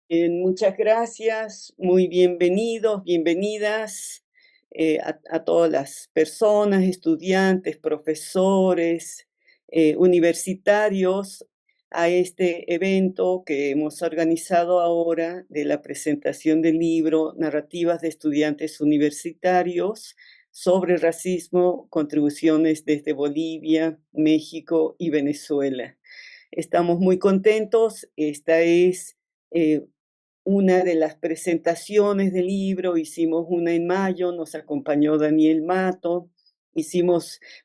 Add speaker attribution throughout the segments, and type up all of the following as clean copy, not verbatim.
Speaker 1: Muchas gracias, muy bienvenidos, bienvenidas a todas las personas, estudiantes, profesores, universitarios, a este evento que hemos organizado ahora de la presentación del libro Narrativas de Estudiantes Universitarios sobre Racismo, Contribuciones desde Bolivia, México y Venezuela. Estamos muy contentos. Esta es eh, una de las presentaciones del libro. Hicimos una en mayo, nos acompañó Daniel Mato,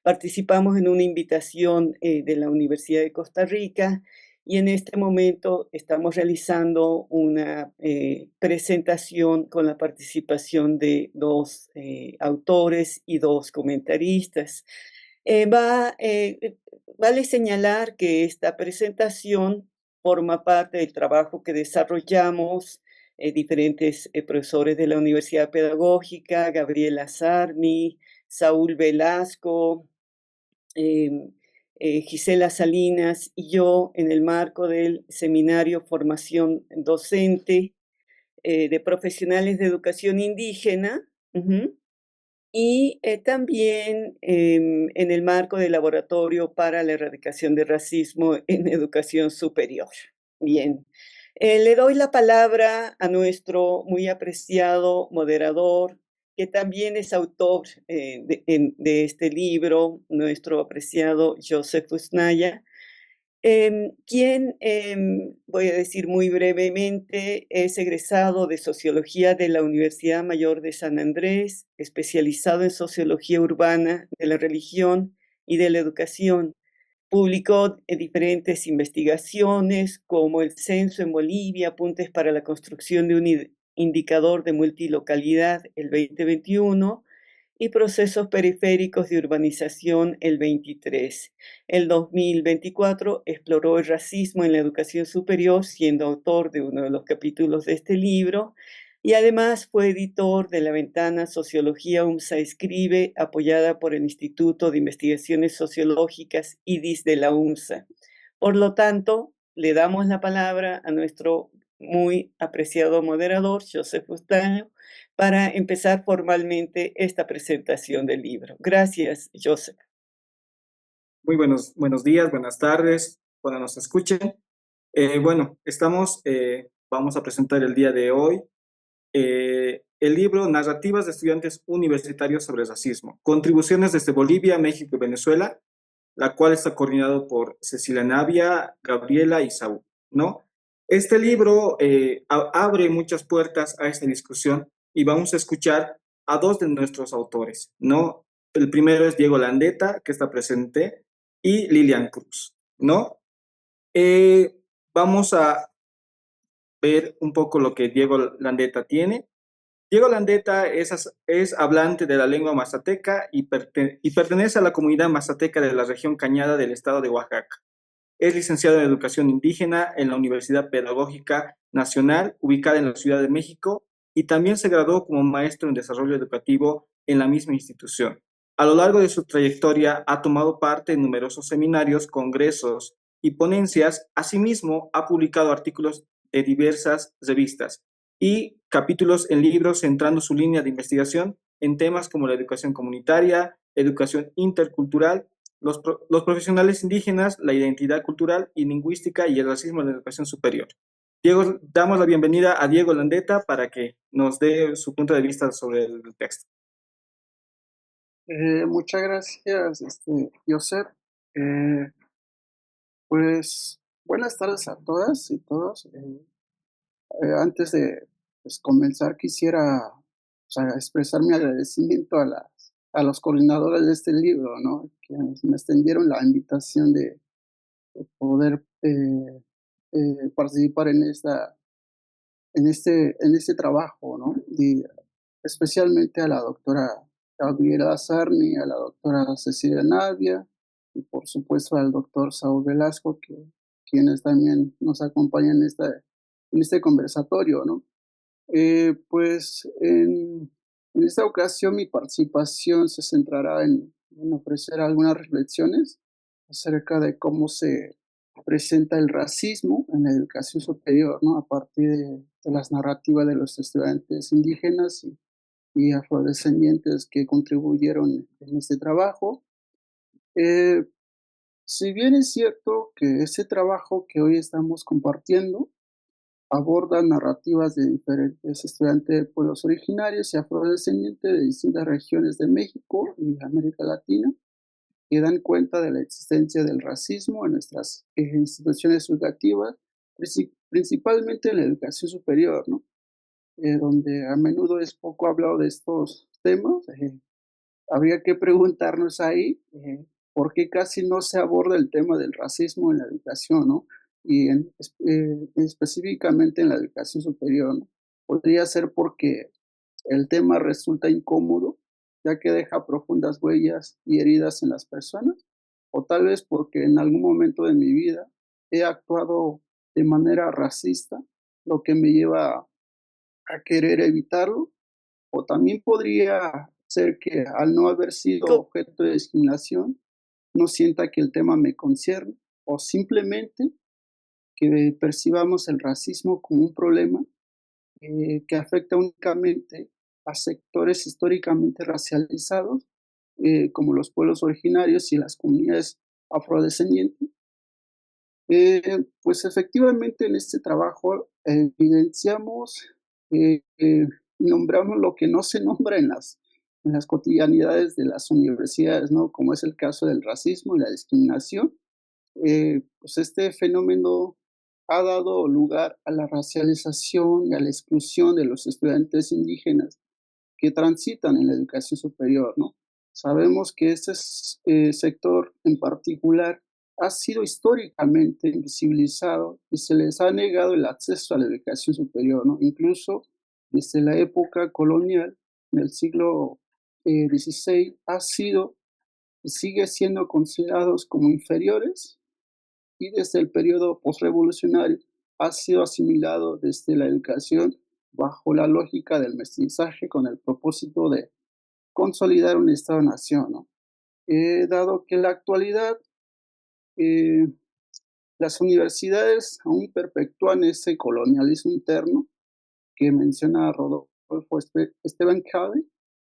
Speaker 1: participamos en una invitación de la Universidad de Costa Rica y en este momento estamos realizando una presentación con la participación de dos autores y dos comentaristas. Vale señalar que esta presentación forma parte del trabajo que desarrollamos diferentes profesores de la Universidad Pedagógica, Gabriela Sarmi, Saúl Velasco, em, Gisela Salinas y yo en el marco del seminario Formación Docente de Profesionales de Educación Indígena. Ujú. Y también en el marco del Laboratorio para la Erradicación del Racismo en Educación Superior. Bien, le doy la palabra a nuestro muy apreciado moderador, que también es autor de este libro, nuestro apreciado Joseph Usnaya, quien, voy a decir muy brevemente, es egresado de Sociología de la Universidad Mayor de San Andrés, especializado en Sociología Urbana de la Religión y de la Educación. Publicó diferentes investigaciones como El Censo en Bolivia, Apuntes para la construcción de un indicador de multilocalidad, el 2021, y Procesos periféricos de urbanización, el 23. El 2024 exploró el racismo en la educación superior, siendo autor de uno de los capítulos de este libro, y además fue editor de la ventana Sociología UMSA Escribe, apoyada por el Instituto de Investigaciones Sociológicas IDIS de la UMSA. Por lo tanto, le damos la palabra a nuestro muy apreciado moderador, Joseph Bustaño, para empezar formalmente esta presentación del libro. Gracias, Joseph.
Speaker 2: Muy buenos días, buenas tardes, cuando nos escuchen. Vamos a presentar el día de hoy el libro Narrativas de Estudiantes Universitarios sobre Racismo, Contribuciones desde Bolivia, México y Venezuela, la cual está coordinado por Cecilia Navia, Gabriela y Saúl, ¿no? Este libro abre muchas puertas a esta discusión y vamos a escuchar a dos de nuestros autores, ¿no? El primero es Diego Landeta, que está presente, y Lilian Cruz, ¿no? Vamos a ver un poco lo que Diego Landeta tiene. Diego Landeta es hablante de la lengua mazateca y pertenece a la comunidad mazateca de la región Cañada del estado de Oaxaca. Es licenciado en Educación Indígena en la Universidad Pedagógica Nacional, ubicada en la Ciudad de México, y también se graduó como maestro en desarrollo educativo en la misma institución. A lo largo de su trayectoria ha tomado parte en numerosos seminarios, congresos y ponencias. Asimismo, ha publicado artículos de diversas revistas y capítulos en libros centrando su línea de investigación en temas como la educación comunitaria, educación intercultural, los profesionales indígenas, la identidad cultural y lingüística y el racismo en la educación superior. Diego, damos la bienvenida a Diego Landeta para que nos dé su punto de vista sobre el texto.
Speaker 3: Muchas gracias, Joseph. Eh, pues buenas tardes a todas y todos. Antes de comenzar, quisiera expresar mi agradecimiento a los coordinadores de este libro, ¿no? Que me extendieron la invitación de poder participar en este trabajo, ¿no? Y especialmente a la doctora Gabriela Sarni, a la doctora Cecilia Navia y por supuesto al doctor Saúl Velasco, quienes también nos acompañan en este conversatorio, ¿no? Pues en esta ocasión mi participación se centrará en ofrecer algunas reflexiones acerca de cómo se presenta el racismo en la educación superior, ¿no? A partir de las narrativas de los estudiantes indígenas y afrodescendientes que contribuyeron en este trabajo. Eh, si bien es cierto que ese trabajo que hoy estamos compartiendo aborda narrativas de diferentes estudiantes de pueblos originarios y afrodescendientes de distintas regiones de México y América Latina, que dan cuenta de la existencia del racismo en nuestras instituciones educativas, principalmente en la educación superior, ¿no? Donde a menudo es poco hablado de estos temas. Habría que preguntarnos ahí por qué casi no se aborda el tema del racismo en la educación, ¿no? Y específicamente en la educación superior, ¿no? Podría ser porque el tema resulta incómodo, ya que deja profundas huellas y heridas en las personas, o tal vez porque en algún momento de mi vida he actuado de manera racista, lo que me lleva a querer evitarlo, o también podría ser que al no haber sido
Speaker 1: Co-
Speaker 3: objeto de discriminación, no sienta que el tema me concierne, o simplemente que percibamos el racismo como un problema que afecta únicamente a sectores históricamente racializados, como los pueblos originarios y las comunidades afrodescendientes. Pues efectivamente en este trabajo evidenciamos, nombramos lo que no se nombra en las cotidianidades de las universidades, ¿no? Como es el caso del racismo y la discriminación. Pues este fenómeno ha dado lugar a la racialización y a la exclusión de los estudiantes indígenas que transitan en la educación superior, ¿no? Sabemos que este sector en particular ha sido históricamente invisibilizado y se les ha negado el acceso a la educación superior, ¿no? Incluso desde la época colonial, en el siglo XVI, ha sido y sigue siendo considerados como inferiores, y desde el periodo postrevolucionario ha sido asimilado desde la educación bajo la lógica del mestizaje con el propósito de consolidar un Estado-nación, ¿no? Dado que en la actualidad eh, las universidades aún perpetúan ese colonialismo interno que menciona Rodolfo Esteban Cave,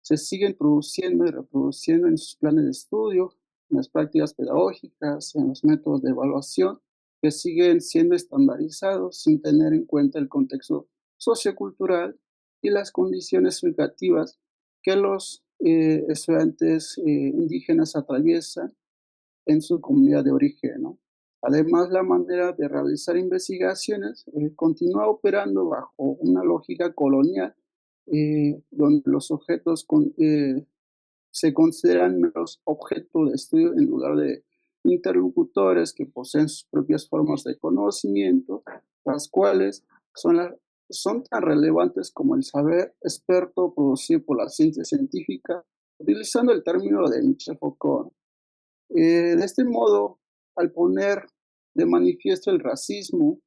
Speaker 3: se siguen produciendo y reproduciendo en sus planes de estudio, en las prácticas pedagógicas, en los métodos de evaluación, que siguen siendo estandarizados sin tener en cuenta el contexto sociocultural y las condiciones educativas que los estudiantes indígenas atraviesan en su comunidad de origen, ¿no? Además, la manera de realizar investigaciones continúa operando bajo una lógica colonial, donde los objetos se consideran meros objetos de estudio en lugar de interlocutores que poseen sus propias formas de conocimiento, las cuales son, son tan relevantes como el saber experto producido por la ciencia científica, utilizando el término de Michel Foucault. De este modo, al poner de manifiesto el racismo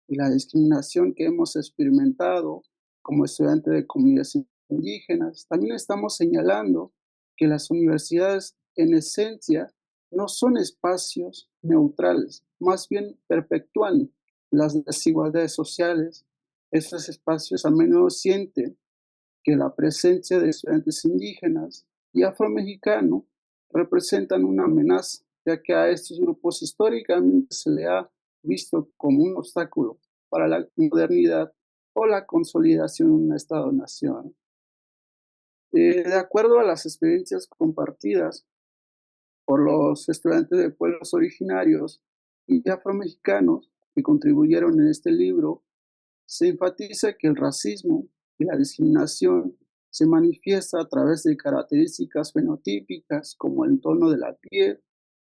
Speaker 3: y la discriminación que hemos experimentado como estudiantes de comunidades indígenas, también estamos señalando que las universidades en esencia no son espacios neutrales, más bien perpetúan las desigualdades sociales. Estos espacios a menudo sienten que la presencia de estudiantes indígenas y afromexicanos representan una amenaza, ya que a estos grupos históricamente se le ha visto como un obstáculo para la modernidad o la consolidación de un Estado-nación. De acuerdo a las experiencias compartidas por los estudiantes de pueblos originarios y afromexicanos que contribuyeron en este libro, se enfatiza que el racismo y la discriminación se manifiesta a través de características fenotípicas como el tono de la piel,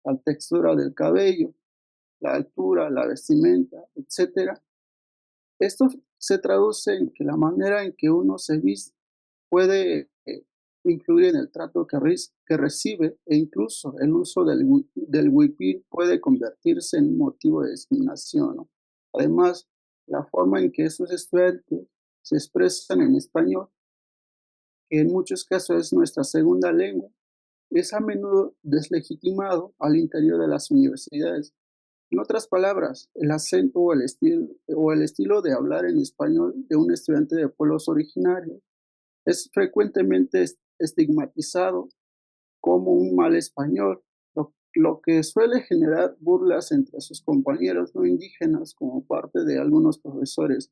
Speaker 3: la textura del cabello, la altura, la vestimenta, etc. Esto se traduce en que la manera en que uno se viste puede influir en el trato que recibe, e incluso el uso del huipil puede convertirse en un motivo de discriminación, ¿no? Además, la forma en que estos estudiantes se expresan en español, que en muchos casos es nuestra segunda lengua, es a menudo deslegitimado al interior de las universidades, En otras palabras, el acento o el estilo de hablar en español de un estudiante de pueblos originarios es frecuentemente estigmatizado como un mal español, lo que suele generar burlas entre sus compañeros no indígenas como parte de algunos profesores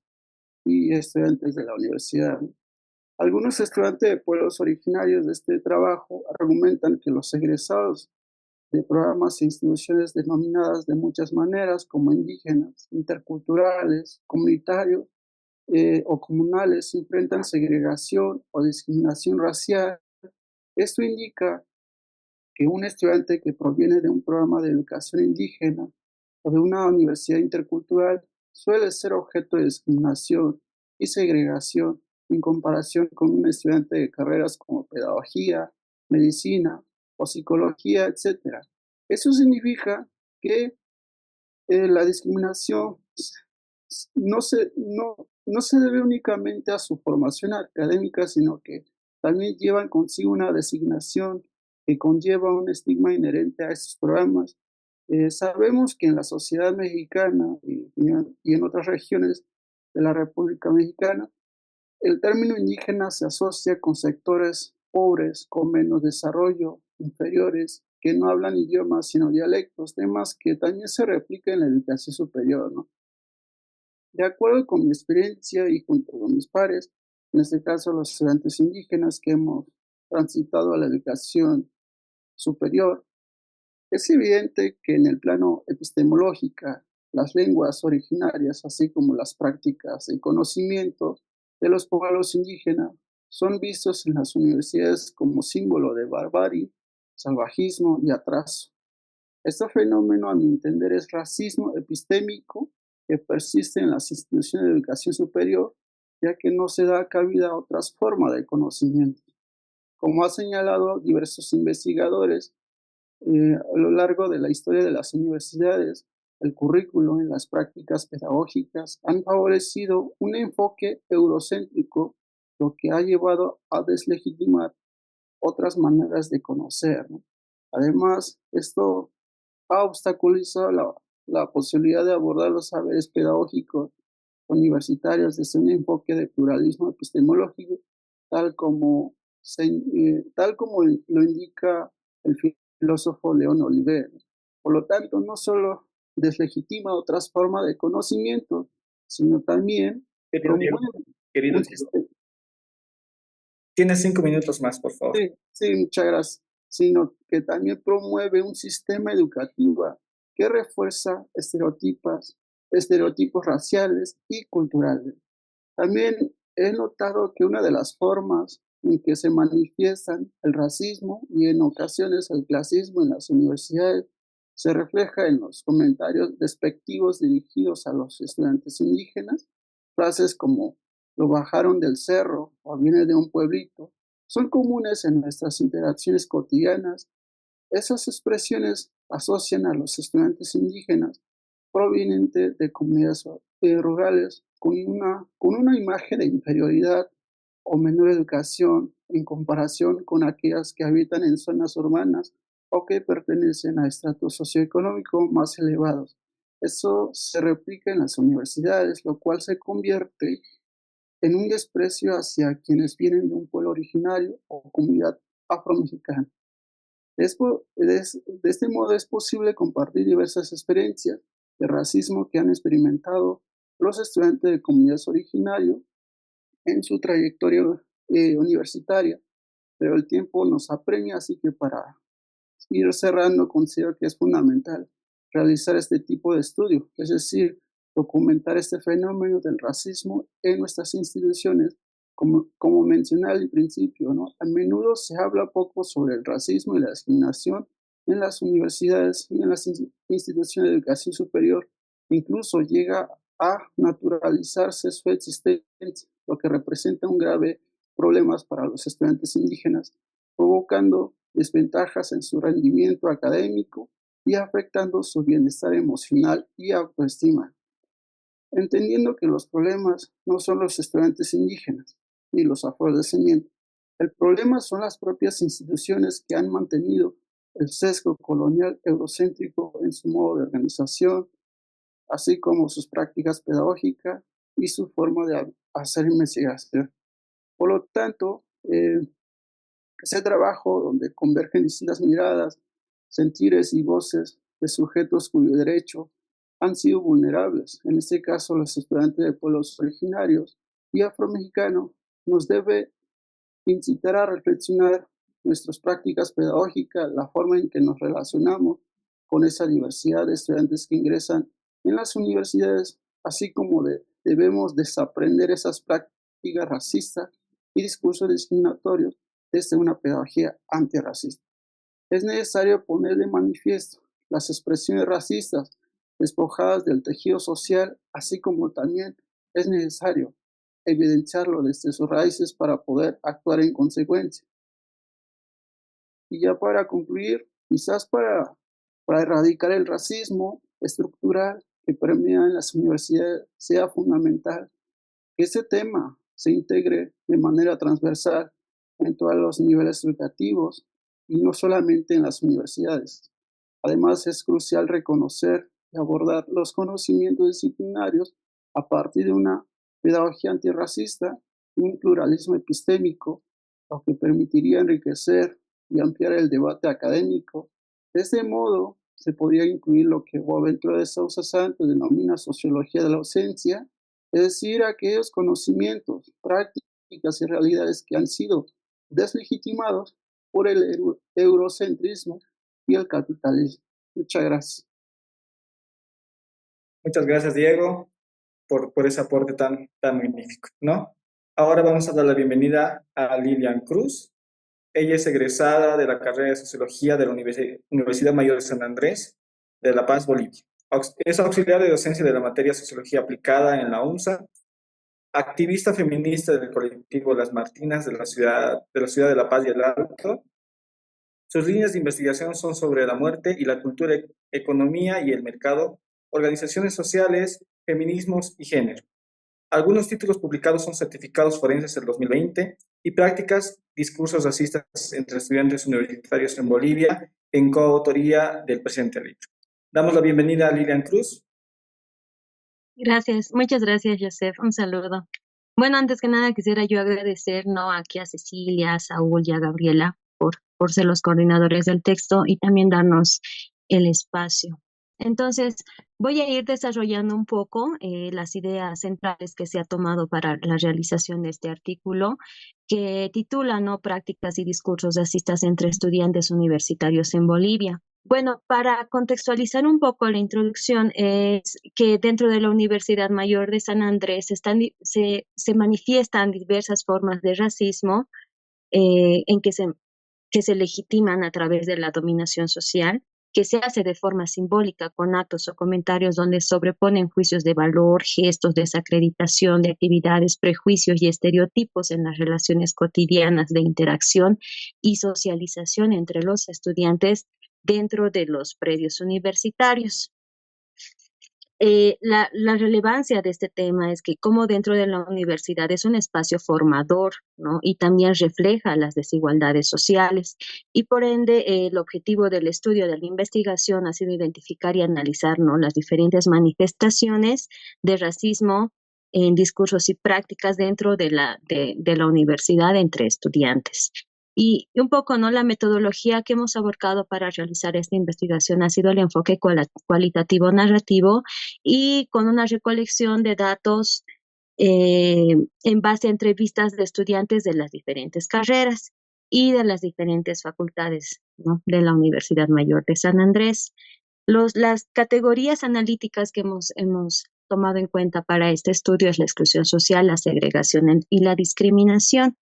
Speaker 3: y estudiantes de la universidad. Algunos estudiantes de pueblos originarios de este trabajo argumentan que los egresados de programas e instituciones denominadas de muchas maneras como indígenas, interculturales, comunitarios o comunales enfrentan segregación o discriminación racial. Esto indica que un estudiante que proviene de un programa de educación indígena o de una universidad intercultural suele ser objeto de discriminación y segregación en comparación con un estudiante de carreras como pedagogía, medicina o psicología, etc. Eso significa que la discriminación no se debe únicamente a su formación académica, sino que también llevan consigo una designación que conlleva un estigma inherente a estos programas. Sabemos que en la sociedad mexicana y en otras regiones de la República Mexicana, el término indígena se asocia con sectores pobres, con menos desarrollo, inferiores, que no hablan idiomas sino dialectos, temas que también se replican en la educación superior, ¿no? De acuerdo con mi experiencia y junto con mis pares, en este caso los estudiantes indígenas que hemos transitado a la educación superior, es evidente que en el plano epistemológico, las lenguas originarias, así como las prácticas y conocimientos de los pueblos indígenas, son vistos en las universidades como símbolo de barbarie, salvajismo y atraso. Este fenómeno, a mi entender, es racismo epistémico que persiste en las instituciones de educación superior, ya que no se da cabida a otras formas de conocimiento. Como ha señalado diversos investigadores, a lo largo de la historia de las universidades, el currículo y las prácticas pedagógicas han favorecido un enfoque eurocéntrico, lo que ha llevado a deslegitimar otras maneras de conocer, ¿no? Además, esto ha obstaculizado la posibilidad de abordar los saberes pedagógicos universitarios desde un enfoque de pluralismo epistemológico, tal como, tal como lo indica el filósofo León Oliver. Por lo tanto, no solo deslegitima otras formas de conocimiento, sino también
Speaker 2: Querido Diego,
Speaker 3: promueve
Speaker 2: querido
Speaker 3: un
Speaker 2: Diego,
Speaker 3: sistema.
Speaker 2: tienes 5 minutos más, por favor.
Speaker 3: Sí, sí, muchas gracias. Sino que también promueve un sistema educativo que refuerza estereotipos raciales y culturales. También he notado que una de las formas en que se manifiestan el racismo y en ocasiones el clasismo en las universidades se refleja en los comentarios despectivos dirigidos a los estudiantes indígenas. Frases como lo bajaron del cerro o viene de un pueblito son comunes en nuestras interacciones cotidianas. Esas expresiones asocian a los estudiantes indígenas provenientes de comunidades rurales con una imagen de inferioridad o menor educación en comparación con aquellas que habitan en zonas urbanas o que pertenecen a estratos socioeconómicos más elevados. Eso se replica en las universidades, lo cual se convierte en un desprecio hacia quienes vienen de un pueblo originario o comunidad afromexicana. De este modo es posible compartir diversas experiencias de racismo que han experimentado los estudiantes de comunidades originarias en su trayectoria universitaria, pero el tiempo nos apremia, así que para ir cerrando considero que es fundamental realizar este tipo de estudio, es decir, documentar este fenómeno del racismo en nuestras instituciones. Como mencioné al principio, ¿no? A menudo se habla poco sobre el racismo y la discriminación en las universidades y en las instituciones de educación superior. Incluso llega a naturalizarse su existencia, lo que representa un grave problema para los estudiantes indígenas, provocando desventajas en su rendimiento académico y afectando su bienestar emocional y autoestima. Entendiendo que los problemas no son los estudiantes indígenas ni los afrodescendientes, el problema son las propias instituciones que han mantenido el sesgo colonial eurocéntrico en su modo de organización, así como sus prácticas pedagógicas y su forma de hacer investigación. Por lo tanto, ese trabajo donde convergen distintas miradas, sentires y voces de sujetos cuyos derechos han sido vulnerables, en este caso los estudiantes de pueblos originarios y afromexicanos, nos debe incitar a reflexionar nuestras prácticas pedagógicas, la forma en que nos relacionamos con esa diversidad de estudiantes que ingresan en las universidades, así como debemos desaprender esas prácticas racistas y discursos discriminatorios desde una pedagogía antirracista. Es necesario poner de manifiesto las expresiones racistas despojadas del tejido social, así como también es necesario evidenciarlo desde sus raíces para poder actuar en consecuencia. Y ya para concluir, quizás para erradicar el racismo estructural que permea en las universidades, sea fundamental que ese tema se integre de manera transversal en todos los niveles educativos y no solamente en las universidades. Además, es crucial reconocer y abordar los conocimientos disciplinarios a partir de una pedagogía antirracista y un pluralismo epistémico, lo que permitiría enriquecer y ampliar el debate académico. De este modo, se podría incluir lo que Boaventura de Sousa Santos denomina sociología de la ausencia, es decir, aquellos conocimientos, prácticas y realidades que han sido deslegitimados por el eurocentrismo y el capitalismo. Muchas gracias.
Speaker 2: Muchas gracias, Diego, por ese aporte tan magnífico, ¿no? Ahora vamos a dar la bienvenida a Lilian Cruz. Ella es egresada de la carrera de Sociología de la Universidad Mayor de San Andrés de La Paz, Bolivia. Es auxiliar de docencia de la materia Sociología Aplicada en la UNSA, activista feminista del colectivo Las Martinas de la ciudad de La Paz y el Alto. Sus líneas de investigación son sobre la muerte y la cultura, economía y el mercado, organizaciones sociales, feminismos y género. Algunos títulos publicados son Certificados Forenses del 2020 y Prácticas, Discursos Racistas entre Estudiantes Universitarios en Bolivia, en coautoría del presente libro. Damos la bienvenida a Lilian Cruz.
Speaker 4: Gracias, muchas gracias, Joseph. Un saludo. Bueno, antes que nada quisiera yo agradecer, ¿no?, aquí a Cecilia, a Saúl y a Gabriela por ser los coordinadores del texto y también darnos el espacio. Entonces, voy a ir desarrollando un poco las ideas centrales que se ha tomado para la realización de este artículo, que titula, ¿no?, Prácticas y discursos racistas entre estudiantes universitarios en Bolivia. Bueno, para contextualizar un poco la introducción, es que dentro de la Universidad Mayor de San Andrés se manifiestan diversas formas de racismo en que se legitiman a través de la dominación social, que se hace de forma simbólica con actos o comentarios donde sobreponen juicios de valor, gestos, desacreditación de actividades, prejuicios y estereotipos en las relaciones cotidianas de interacción y socialización entre los estudiantes dentro de los predios universitarios. La relevancia de este tema es que como dentro de la universidad es un espacio formador, ¿no?, y también refleja las desigualdades sociales y por ende el objetivo del estudio de la investigación ha sido identificar y analizar, ¿no?, las diferentes manifestaciones de racismo en discursos y prácticas dentro de la universidad entre estudiantes. Y un poco, ¿no?, la metodología que hemos abordado para realizar esta investigación ha sido el enfoque cualitativo narrativo y con una recolección de datos en base a entrevistas de estudiantes de las diferentes carreras y de las diferentes facultades, ¿no?, de la Universidad Mayor de San Andrés. Las categorías analíticas que hemos tomado en cuenta para este estudio es la exclusión social, la segregación y la discriminación.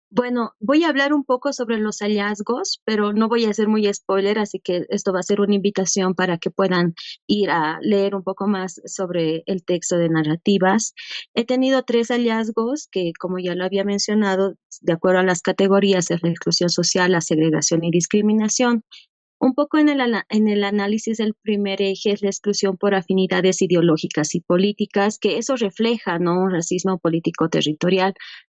Speaker 4: Bueno, voy a hablar un poco sobre los hallazgos, pero no voy a hacer muy spoiler, así que esto va a ser una invitación para que puedan ir a leer un poco más sobre el texto de narrativas. He tenido 3 hallazgos que, como ya lo había mencionado, de acuerdo a las categorías, es la exclusión social, la segregación y discriminación. Un poco en el análisis del primer eje es la exclusión por afinidades ideológicas y políticas, que eso refleja, ¿no?, un racismo político territorial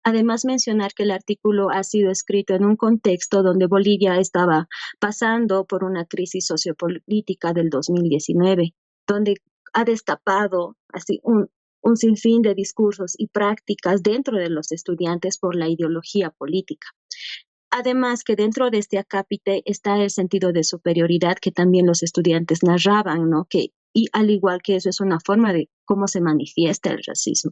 Speaker 4: Además, mencionar que el artículo ha sido escrito en un contexto donde Bolivia estaba pasando por una crisis sociopolítica del 2019, donde ha destapado así un sinfín de discursos y prácticas dentro de los estudiantes por la ideología política. Además que dentro de este acápite está el sentido de superioridad que también los estudiantes narraban, ¿no? Y al igual que eso es una forma de cómo se manifiesta el racismo.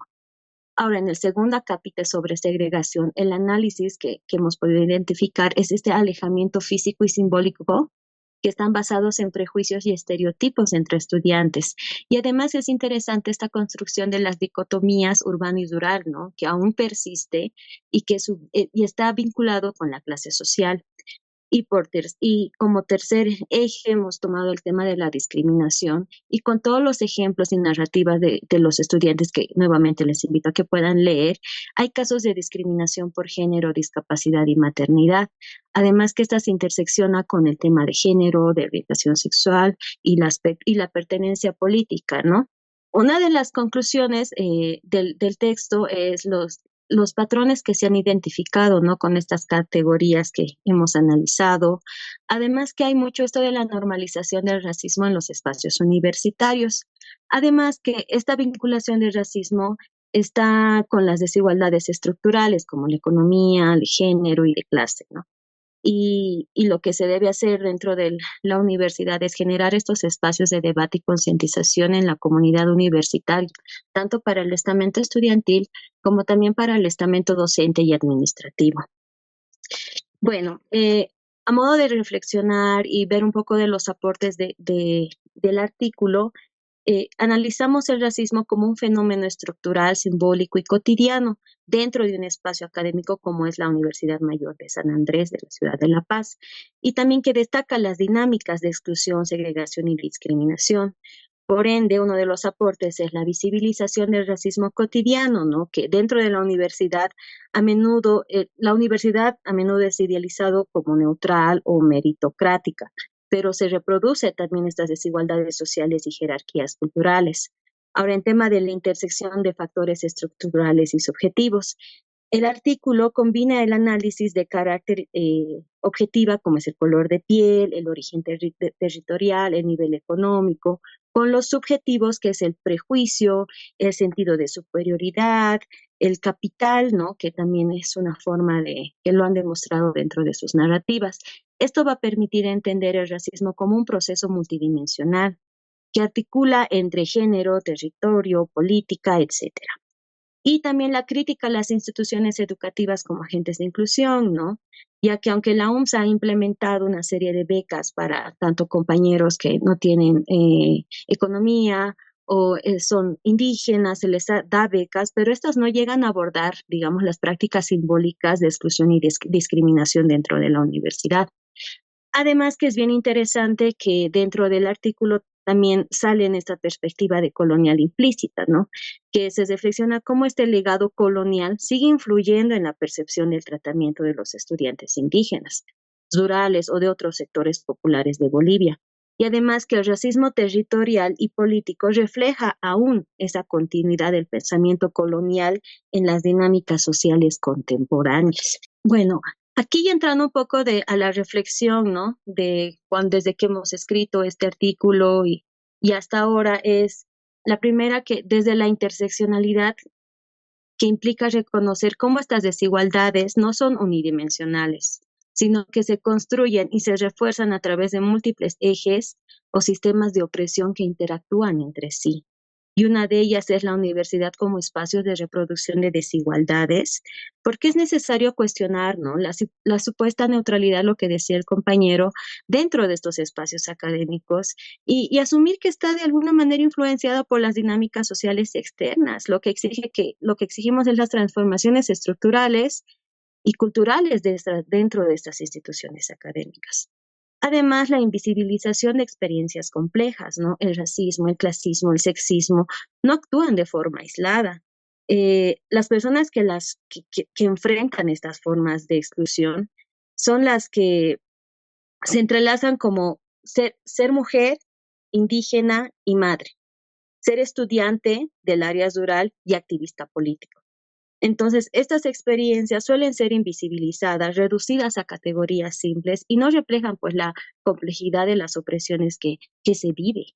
Speaker 4: Ahora, en el segundo acápite sobre segregación, el análisis que hemos podido identificar es este alejamiento físico y simbólico que están basados en prejuicios y estereotipos entre estudiantes. Y además es interesante esta construcción de las dicotomías urbano y rural, ¿no? Que aún persiste y y está vinculado con la clase social. Y como tercer eje hemos tomado el tema de la discriminación y con todos los ejemplos y narrativas de los estudiantes que nuevamente les invito a que puedan leer, hay casos de discriminación por género, discapacidad y maternidad. Además que esta se intersecciona con el tema de género, de orientación sexual y la pertenencia política, ¿no? Una de las conclusiones del texto es los patrones que se han identificado, ¿no? Con estas categorías que hemos analizado. Además que hay mucho esto de la normalización del racismo en los espacios universitarios. Además que esta vinculación del racismo está con las desigualdades estructurales como la economía, el género y de clase, ¿no? Y lo que se debe hacer dentro de la universidad es generar estos espacios de debate y concientización en la comunidad universitaria, tanto para el estamento estudiantil como también para el estamento docente y administrativo. Bueno, a modo de reflexionar y ver un poco de los aportes del artículo, analizamos el racismo como un fenómeno estructural, simbólico y cotidiano dentro de un espacio académico como es la Universidad Mayor de San Andrés de la ciudad de La Paz, y también que destaca las dinámicas de exclusión, segregación y discriminación. Por ende, uno de los aportes es la visibilización del racismo cotidiano, ¿no? Que dentro de la universidad la universidad a menudo es idealizado como neutral o meritocrática, pero se reproduce también estas desigualdades sociales y jerarquías culturales. Ahora, en tema de la intersección de factores estructurales y subjetivos, el artículo combina el análisis de carácter objetiva, como es el color de piel, el origen territorial, el nivel económico, con los subjetivos, que es el prejuicio, el sentido de superioridad, el capital, ¿no? Que también es una forma que lo han demostrado dentro de sus narrativas. Esto va a permitir entender el racismo como un proceso multidimensional que articula entre género, territorio, política, etcétera. Y también la crítica a las instituciones educativas como agentes de inclusión, ¿no? Ya que aunque la UMS ha implementado una serie de becas para tanto compañeros que no tienen economía o son indígenas, se les da becas, pero estas no llegan a abordar, digamos, las prácticas simbólicas de exclusión y discriminación dentro de la universidad. Además que es bien interesante que dentro del artículo también sale en esta perspectiva de colonial implícita, ¿no? Que se reflexiona cómo este legado colonial sigue influyendo en la percepción del tratamiento de los estudiantes indígenas, rurales o de otros sectores populares de Bolivia. Y además que el racismo territorial y político refleja aún esa continuidad del pensamiento colonial en las dinámicas sociales contemporáneas. Bueno, aquí ya entrando un poco a la reflexión, ¿no? Desde que hemos escrito este artículo y hasta ahora es la primera que desde la interseccionalidad que implica reconocer cómo estas desigualdades no son unidimensionales, sino que se construyen y se refuerzan a través de múltiples ejes o sistemas de opresión que interactúan entre sí. Y una de ellas es la universidad como espacio de reproducción de desigualdades, porque es necesario cuestionar, ¿no? la supuesta neutralidad, lo que decía el compañero, dentro de estos espacios académicos y asumir que está de alguna manera influenciada por las dinámicas sociales externas, lo que exigimos es las transformaciones estructurales y culturales dentro de estas instituciones académicas. Además, la invisibilización de experiencias complejas, ¿no? El racismo, el clasismo, el sexismo, no actúan de forma aislada. Las personas que enfrentan estas formas de exclusión son las que se entrelazan como ser mujer, indígena y madre, ser estudiante del área rural y activista político. Entonces, estas experiencias suelen ser invisibilizadas, reducidas a categorías simples y no reflejan pues la complejidad de las opresiones que se vive.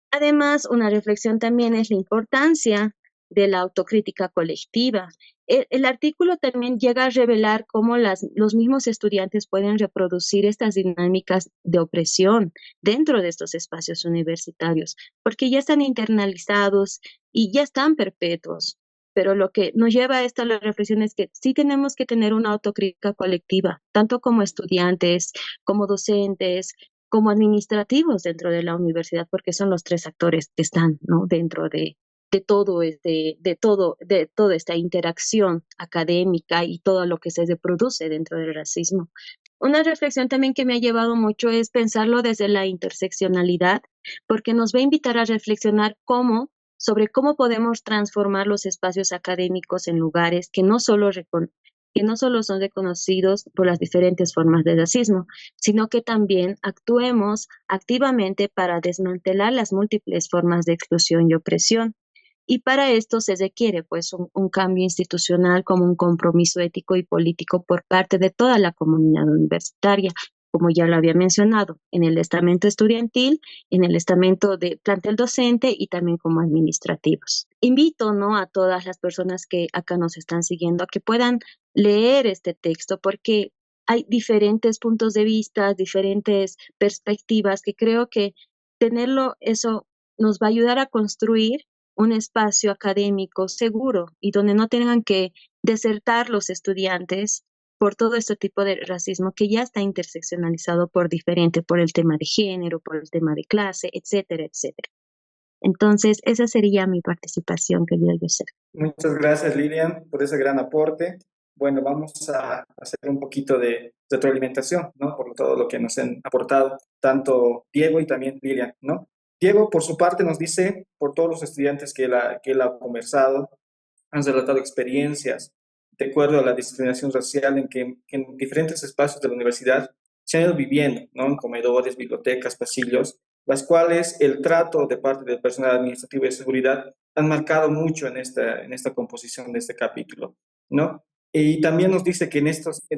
Speaker 4: Además, una reflexión también es la importancia de la autocrítica colectiva. El artículo también llega a revelar cómo los mismos estudiantes pueden reproducir estas dinámicas de opresión dentro de estos espacios universitarios, porque ya están internalizados y ya están perpetuos. Pero lo que nos lleva a esta reflexión es que sí tenemos que tener una autocrítica colectiva, tanto como estudiantes, como docentes, como administrativos dentro de la universidad, porque son los tres actores que están, ¿no? Dentro de toda esta interacción académica y todo lo que se reproduce dentro del racismo. Una reflexión también que me ha llevado mucho es pensarlo desde la interseccionalidad, porque nos va a invitar a reflexionar sobre cómo podemos transformar los espacios académicos en lugares que no solo son reconocidos por las diferentes formas de racismo, sino que también actuemos activamente para desmantelar las múltiples formas de exclusión y opresión. Y para esto se requiere pues un cambio institucional como un compromiso ético y político por parte de toda la comunidad universitaria, como ya lo había mencionado, en el estamento estudiantil, en el estamento de plantel docente y también como administrativos. Invito, ¿no?, a todas las personas que acá nos están siguiendo a que puedan leer este texto porque hay diferentes puntos de vista, diferentes perspectivas que creo que tenerlo eso nos va a ayudar a construir un espacio académico seguro y donde no tengan que desertar los estudiantes por todo este tipo de racismo que ya está interseccionalizado por el tema de género, por el tema de clase, etcétera, etcétera. Entonces, esa sería mi participación, querida Joseph.
Speaker 2: Muchas gracias, Lilian, por ese gran aporte. Bueno, vamos a hacer un poquito de retroalimentación, ¿no? Por todo lo que nos han aportado, tanto Diego y también Lilian, ¿no? Diego, por su parte, nos dice, por todos los estudiantes que él ha conversado, han relatado experiencias de acuerdo a la discriminación racial en diferentes espacios de la universidad se han ido viviendo, ¿no? En comedores, bibliotecas, pasillos, las cuales el trato de parte del personal administrativo y de seguridad han marcado mucho en esta composición de este capítulo, ¿no? Y también nos dice que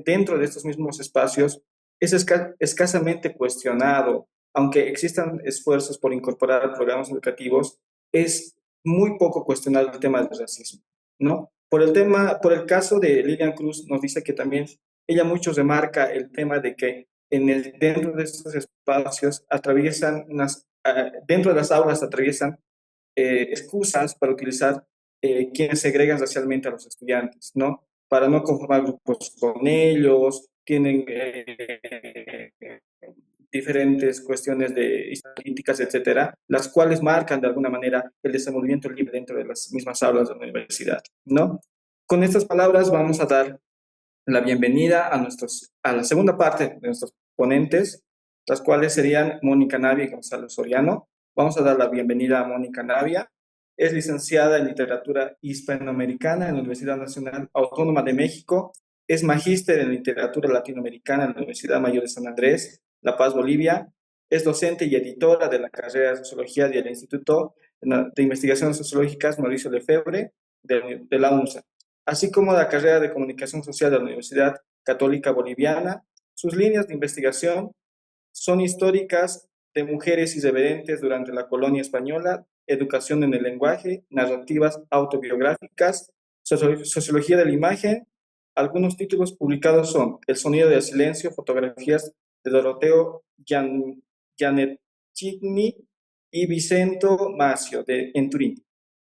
Speaker 2: dentro de estos mismos espacios es escasamente cuestionado, aunque existan esfuerzos por incorporar programas educativos, es muy poco cuestionado el tema del racismo, ¿no? Por el caso de Lilian Cruz, nos dice que también ella mucho remarca el tema de que dentro de estos espacios dentro de las aulas atraviesan excusas para utilizar quienes segregan racialmente a los estudiantes, ¿no? Para no conformar grupos con ellos, tienen diferentes cuestiones de políticas, etcétera, las cuales marcan de alguna manera el desenvolvimiento libre dentro de las mismas aulas de la universidad, ¿no? Con estas palabras vamos a dar la bienvenida a la segunda parte de nuestros ponentes, las cuales serían Mónica Navia y Gonzalo Soriano. Vamos a dar la bienvenida a Mónica Navia. Es licenciada en Literatura Hispanoamericana en la Universidad Nacional Autónoma de México. Es magíster en Literatura Latinoamericana en la Universidad Mayor de San Andrés, La Paz, Bolivia. Es docente y editora de la carrera de Sociología del Instituto de Investigaciones Sociológicas Mauricio Lefebvre de la UNSA, así como la carrera de Comunicación Social de la Universidad Católica Boliviana. Sus líneas de investigación son históricas de mujeres irreverentes durante la colonia española, educación en el lenguaje, narrativas autobiográficas, sociología de la imagen. Algunos títulos publicados son El sonido del silencio, fotografías de Doroteo Gianecchini y Vicento Macio en Turín,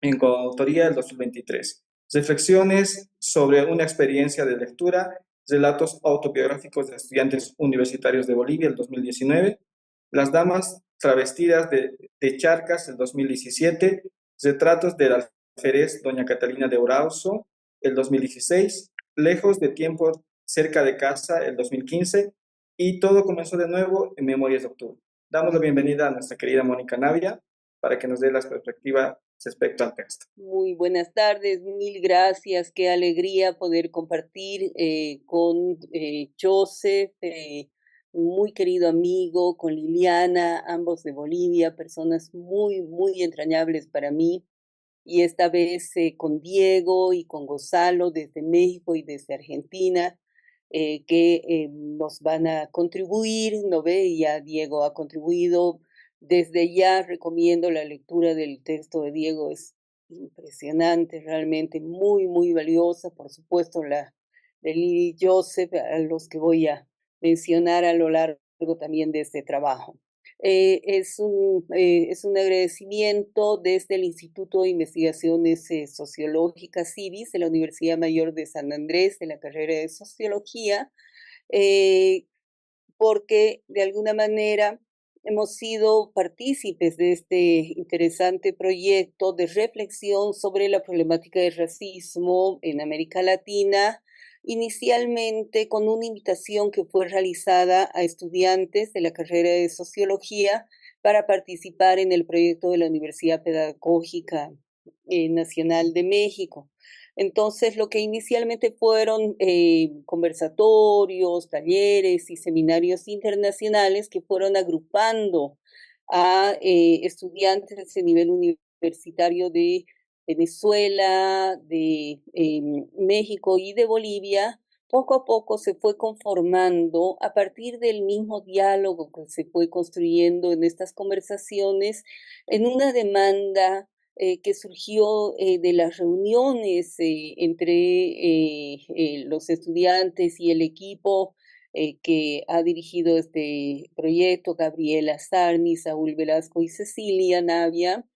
Speaker 2: en coautoría del 2023. Reflexiones sobre una experiencia de lectura, relatos autobiográficos de estudiantes universitarios de Bolivia, el 2019. Las damas travestidas de Charcas, el 2017. Retratos del alférez Doña Catalina de Orauzo, el 2016. Lejos de tiempo, cerca de casa, el 2015. Y todo comenzó de nuevo en Memorias de Octubre. Damos la bienvenida a nuestra querida Mónica Navia para que nos dé la perspectiva respecto al texto.
Speaker 5: Muy buenas tardes, mil gracias, qué alegría poder compartir con Joseph, un muy querido amigo, con Liliana, ambos de Bolivia, personas muy, muy entrañables para mí. y esta vez con Diego y con Gonzalo desde México y desde Argentina, que nos van a contribuir, ¿no ve? Y ya Diego ha contribuido. Desde ya recomiendo la lectura del texto de Diego, es impresionante, realmente muy, muy valiosa. Por supuesto, la de Lily Joseph, a los que voy a mencionar a lo largo también de este trabajo. Es un agradecimiento desde el Instituto de Investigaciones Sociológicas CIVIS de la Universidad Mayor de San Andrés, de la carrera de Sociología, eh, porque de alguna manera hemos sido partícipes de este interesante proyecto de reflexión sobre la problemática del racismo en América Latina, inicialmente con una invitación que fue realizada a estudiantes de la carrera de Sociología para participar en el proyecto de la Universidad Pedagógica Nacional de México. Entonces, lo que inicialmente fueron conversatorios, talleres y seminarios internacionales que fueron agrupando a estudiantes de nivel universitario de Venezuela, de México y de Bolivia, poco a poco se fue conformando a partir del mismo diálogo que se fue construyendo en estas conversaciones, en una demanda que surgió de las reuniones entre los estudiantes y el equipo que ha dirigido este proyecto, Gabriela Sarni, Saúl Velasco y Cecilia Navia,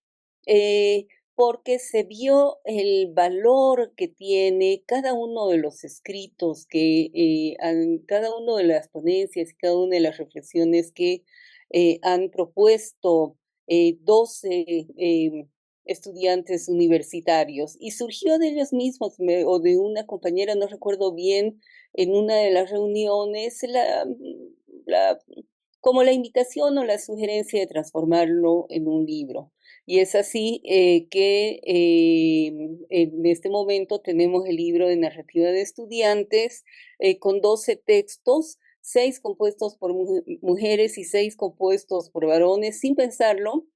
Speaker 5: eh, porque se vio el valor que tiene cada uno de los escritos, cada una de las ponencias y cada una de las reflexiones que han propuesto 12 estudiantes universitarios, y surgió de ellos mismos o de una compañera, no recuerdo bien, en una de las reuniones, la, como la invitación o la sugerencia de transformarlo en un libro. Y es así que en este momento tenemos el libro de narrativa de estudiantes con 12 textos, 6 compuestos por mujeres y 6 compuestos por varones, sin pensarlo,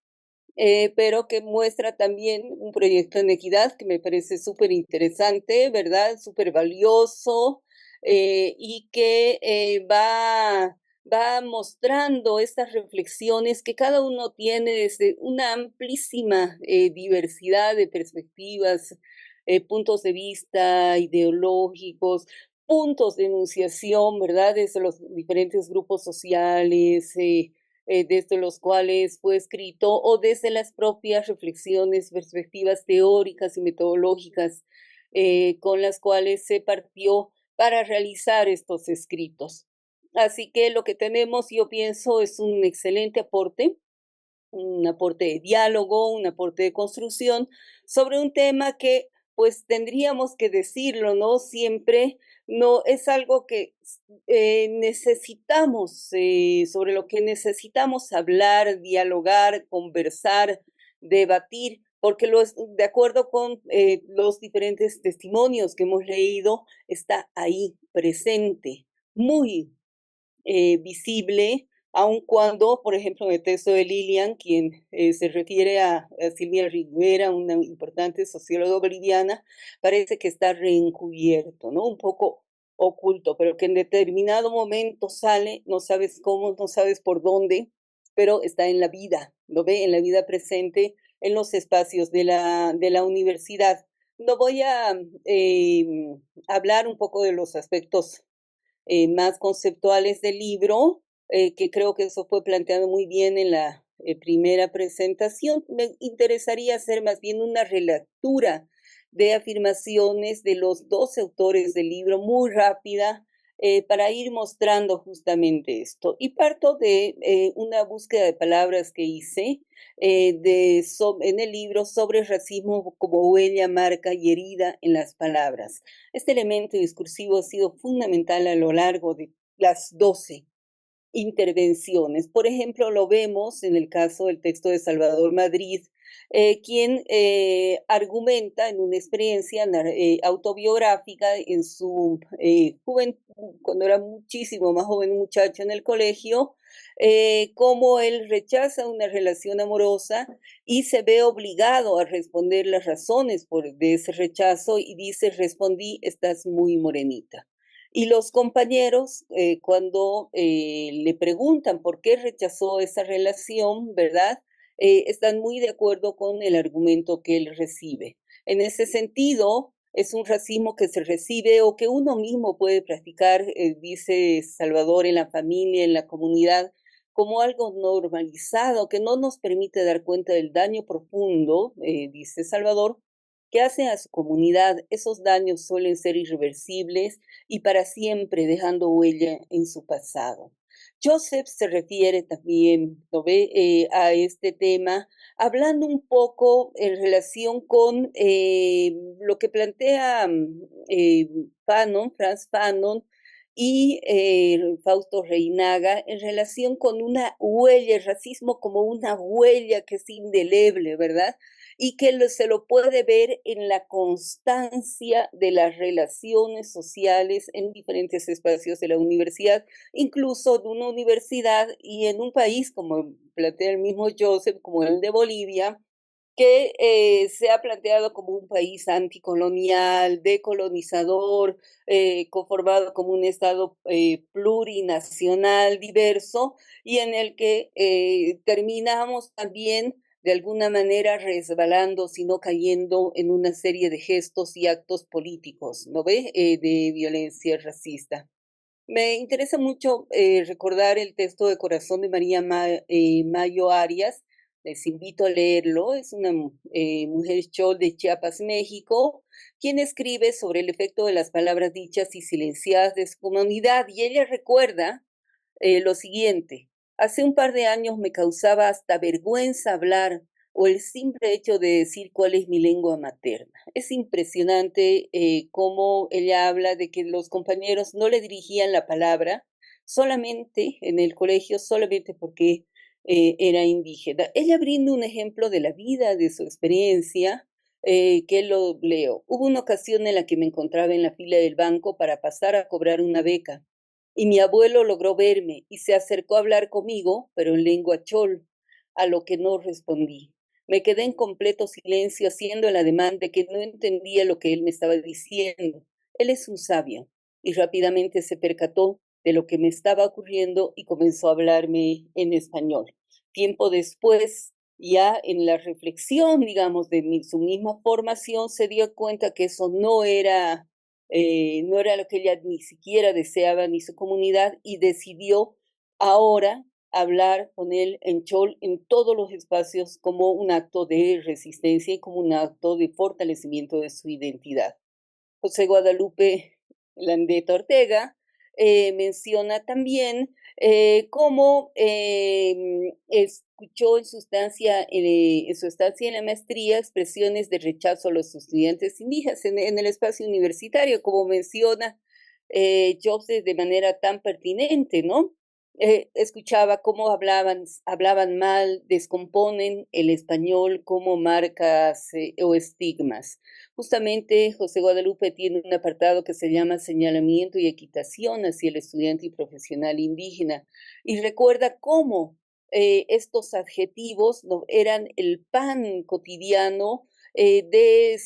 Speaker 5: pero que muestra también un proyecto en equidad que me parece súper interesante, ¿verdad? Súper valioso, y que va mostrando estas reflexiones que cada uno tiene desde una amplísima diversidad de perspectivas, puntos de vista ideológicos, puntos de enunciación, ¿verdad? Desde los diferentes grupos sociales, desde los cuales fue escrito, o desde las propias reflexiones, perspectivas teóricas y metodológicas con las cuales se partió para realizar estos escritos. Así que lo que tenemos, yo pienso, es un excelente aporte, un aporte de diálogo, un aporte de construcción sobre un tema que pues tendríamos que decirlo, ¿no? Siempre no es algo que necesitamos, sobre lo que necesitamos hablar, dialogar, conversar, debatir, porque de acuerdo con los diferentes testimonios que hemos leído, está ahí presente, muy visible, aun cuando, por ejemplo, en el texto de Lilian, quien se refiere a Silvia Rivera, una importante socióloga boliviana, parece que está reencubierto, ¿no? Un poco oculto, pero que en determinado momento sale, no sabes cómo, no sabes por dónde, pero está en la vida, lo ve en la vida presente, en los espacios de la universidad. No voy a hablar un poco de los aspectos más conceptuales del libro, que creo que eso fue planteado muy bien en la primera presentación. Me interesaría hacer más bien una relectura de afirmaciones de los 12 autores del libro, muy rápida, para ir mostrando justamente esto. Y parto de una búsqueda de palabras que hice en el libro sobre racismo como huella, marca y herida en las palabras. Este elemento discursivo ha sido fundamental a lo largo de las 12 intervenciones. Por ejemplo, lo vemos en el caso del texto de Salvador Madrid, quien argumenta en una experiencia autobiográfica en su juventud, cuando era muchísimo más joven, un muchacho en el colegio, cómo él rechaza una relación amorosa y se ve obligado a responder las razones de ese rechazo y dice, respondí, estás muy morenita. Y los compañeros, cuando le preguntan por qué rechazó esa relación, ¿verdad? Están muy de acuerdo con el argumento que él recibe. En ese sentido, es un racismo que se recibe o que uno mismo puede practicar, dice Salvador, en la familia, en la comunidad, como algo normalizado, que no nos permite dar cuenta del daño profundo, dice Salvador, que hace a su comunidad. Esos daños suelen ser irreversibles y para siempre dejando huella en su pasado. Joseph se refiere también, ¿lo ve?, a este tema, hablando un poco en relación con lo que plantea Franz Fanon y Fausto Reinaga en relación con una huella, el racismo como una huella que es indeleble, ¿verdad? Y que se lo puede ver en la constancia de las relaciones sociales en diferentes espacios de la universidad, incluso de una universidad y en un país, como plantea el mismo Joseph, como el de Bolivia, que se ha planteado como un país anticolonial, decolonizador, conformado como un Estado plurinacional, diverso, y en el que terminamos también de alguna manera resbalando, sino cayendo en una serie de gestos y actos políticos, ¿no ve?, de violencia racista. Me interesa mucho recordar el texto de Corazón de María Mayo Arias. Les invito a leerlo. Es una mujer chol de Chiapas, México, quien escribe sobre el efecto de las palabras dichas y silenciadas de su comunidad. Y ella recuerda lo siguiente: hace un par de años me causaba hasta vergüenza hablar o el simple hecho de decir cuál es mi lengua materna. Es impresionante cómo ella habla de que los compañeros no le dirigían la palabra solamente en el colegio, solamente porque era indígena. Ella brinda un ejemplo de la vida, de su experiencia, que lo leo. Hubo una ocasión en la que me encontraba en la fila del banco para pasar a cobrar una beca y mi abuelo logró verme y se acercó a hablar conmigo, pero en lengua chol, a lo que no respondí. Me quedé en completo silencio haciendo el ademán de que no entendía lo que él me estaba diciendo. Él es un sabio y rápidamente se percató de lo que me estaba ocurriendo y comenzó a hablarme en español. Tiempo después, ya en la reflexión, digamos, de su misma formación, se dio cuenta que eso no era lo que ella ni siquiera deseaba ni su comunidad y decidió ahora hablar con él en chol en todos los espacios como un acto de resistencia y como un acto de fortalecimiento de su identidad. José Guadalupe Landeta Ortega menciona también cómo escuchó en su estancia en la maestría expresiones de rechazo a los estudiantes indígenas en el espacio universitario, como menciona Joseph de manera tan pertinente, ¿no? Escuchaba cómo hablaban mal, descomponen el español como marcas o estigmas. Justamente José Guadalupe tiene un apartado que se llama Señalamiento y Equitación hacia el estudiante y profesional indígena y recuerda cómo estos adjetivos ¿no?, eran el pan cotidiano de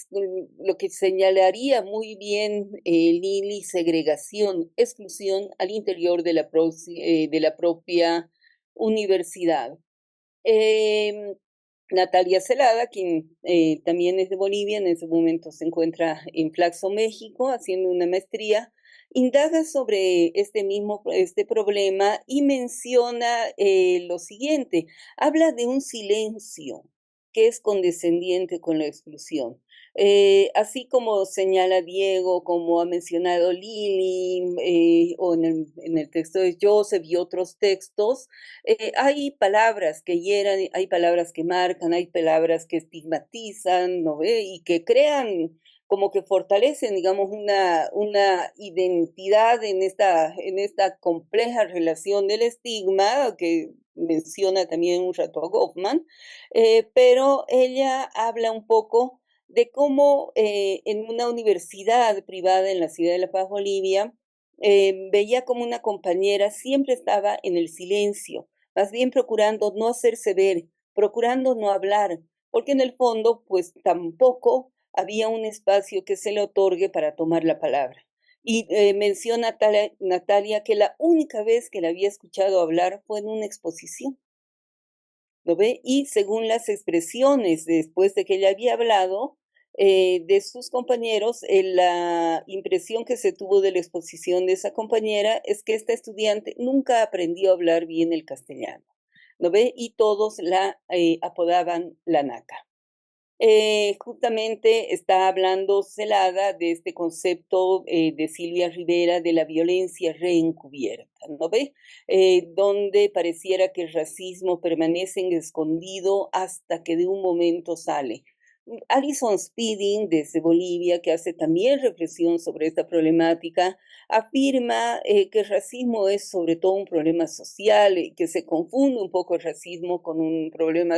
Speaker 5: lo que señalaría muy bien Lili, segregación, exclusión al interior de de la propia universidad. Natalia Celada, quien también es de Bolivia, en ese momento se encuentra en Flaxo, México, haciendo una maestría, indaga sobre este problema y menciona lo siguiente: habla de un silencio que es condescendiente con la exclusión. Así como señala Diego, como ha mencionado Lili, o en el texto de Joseph y otros textos, hay palabras que hieran, hay palabras que marcan, hay palabras que estigmatizan, ¿no ve? Y que crean como que fortalecen, digamos, una identidad en esta compleja relación del estigma que menciona también un rato a Goffman, pero ella habla un poco de cómo en una universidad privada en la ciudad de La Paz, Bolivia, veía como una compañera siempre estaba en el silencio, más bien procurando no hacerse ver, procurando no hablar, porque en el fondo, pues tampoco había un espacio que se le otorgue para tomar la palabra. Y menciona Natalia que la única vez que la había escuchado hablar fue en una exposición. ¿Lo ve? Y según las expresiones después de que ella había hablado de sus compañeros, la impresión que se tuvo de la exposición de esa compañera es que esta estudiante nunca aprendió a hablar bien el castellano. ¿Lo ve? Y todos la apodaban la naca. Justamente está hablando Celada de este concepto de Silvia Rivera de la violencia reencubierta, ¿no ve? Donde pareciera que el racismo permanece en escondido hasta que de un momento sale. Alison Spedding, desde Bolivia, que hace también reflexión sobre esta problemática, afirma que el racismo es sobre todo un problema social, que se confunde un poco el racismo con un problema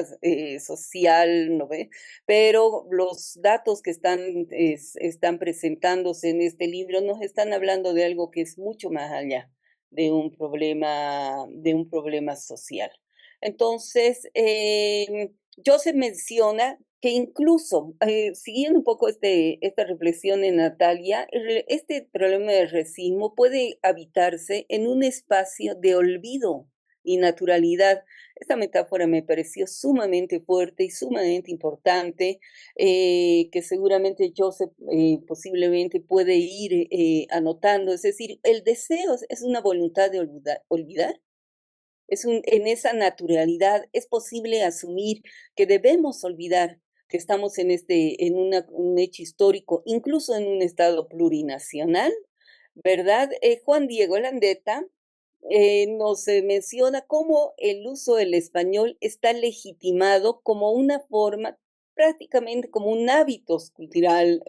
Speaker 5: social, ¿no ve? Pero los datos que están presentándose en este libro nos están hablando de algo que es mucho más allá de un problema social. Entonces, Joseph menciona que incluso, siguiendo un poco esta reflexión en Natalia, este problema del racismo puede habitarse en un espacio de olvido y naturalidad. Esta metáfora me pareció sumamente fuerte y sumamente importante, que seguramente Joseph posiblemente puede ir anotando. Es decir, el deseo es una voluntad de olvidar. En esa naturalidad es posible asumir que debemos olvidar que estamos un hecho histórico, incluso en un estado plurinacional, ¿verdad? Juan Diego Landeta nos menciona cómo el uso del español está legitimado como una forma, prácticamente como un hábito cultural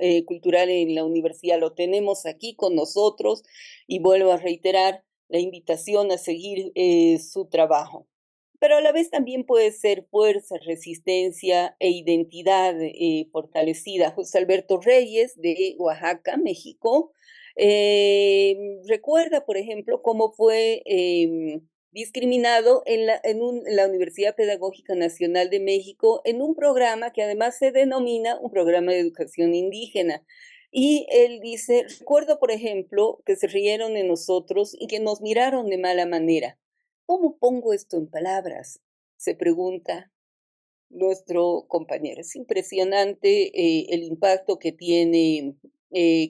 Speaker 5: en la universidad. Lo tenemos aquí con nosotros y vuelvo a reiterar la invitación a seguir su trabajo. Pero a la vez también puede ser fuerza, resistencia e identidad fortalecida. José Alberto Reyes de Oaxaca, México, recuerda, por ejemplo, cómo fue discriminado en la Universidad Pedagógica Nacional de México en un programa que además se denomina un programa de educación indígena. Y él dice, recuerdo, por ejemplo, que se rieron de nosotros y que nos miraron de mala manera. ¿Cómo pongo esto en palabras? Se pregunta nuestro compañero. Es impresionante el impacto que tiene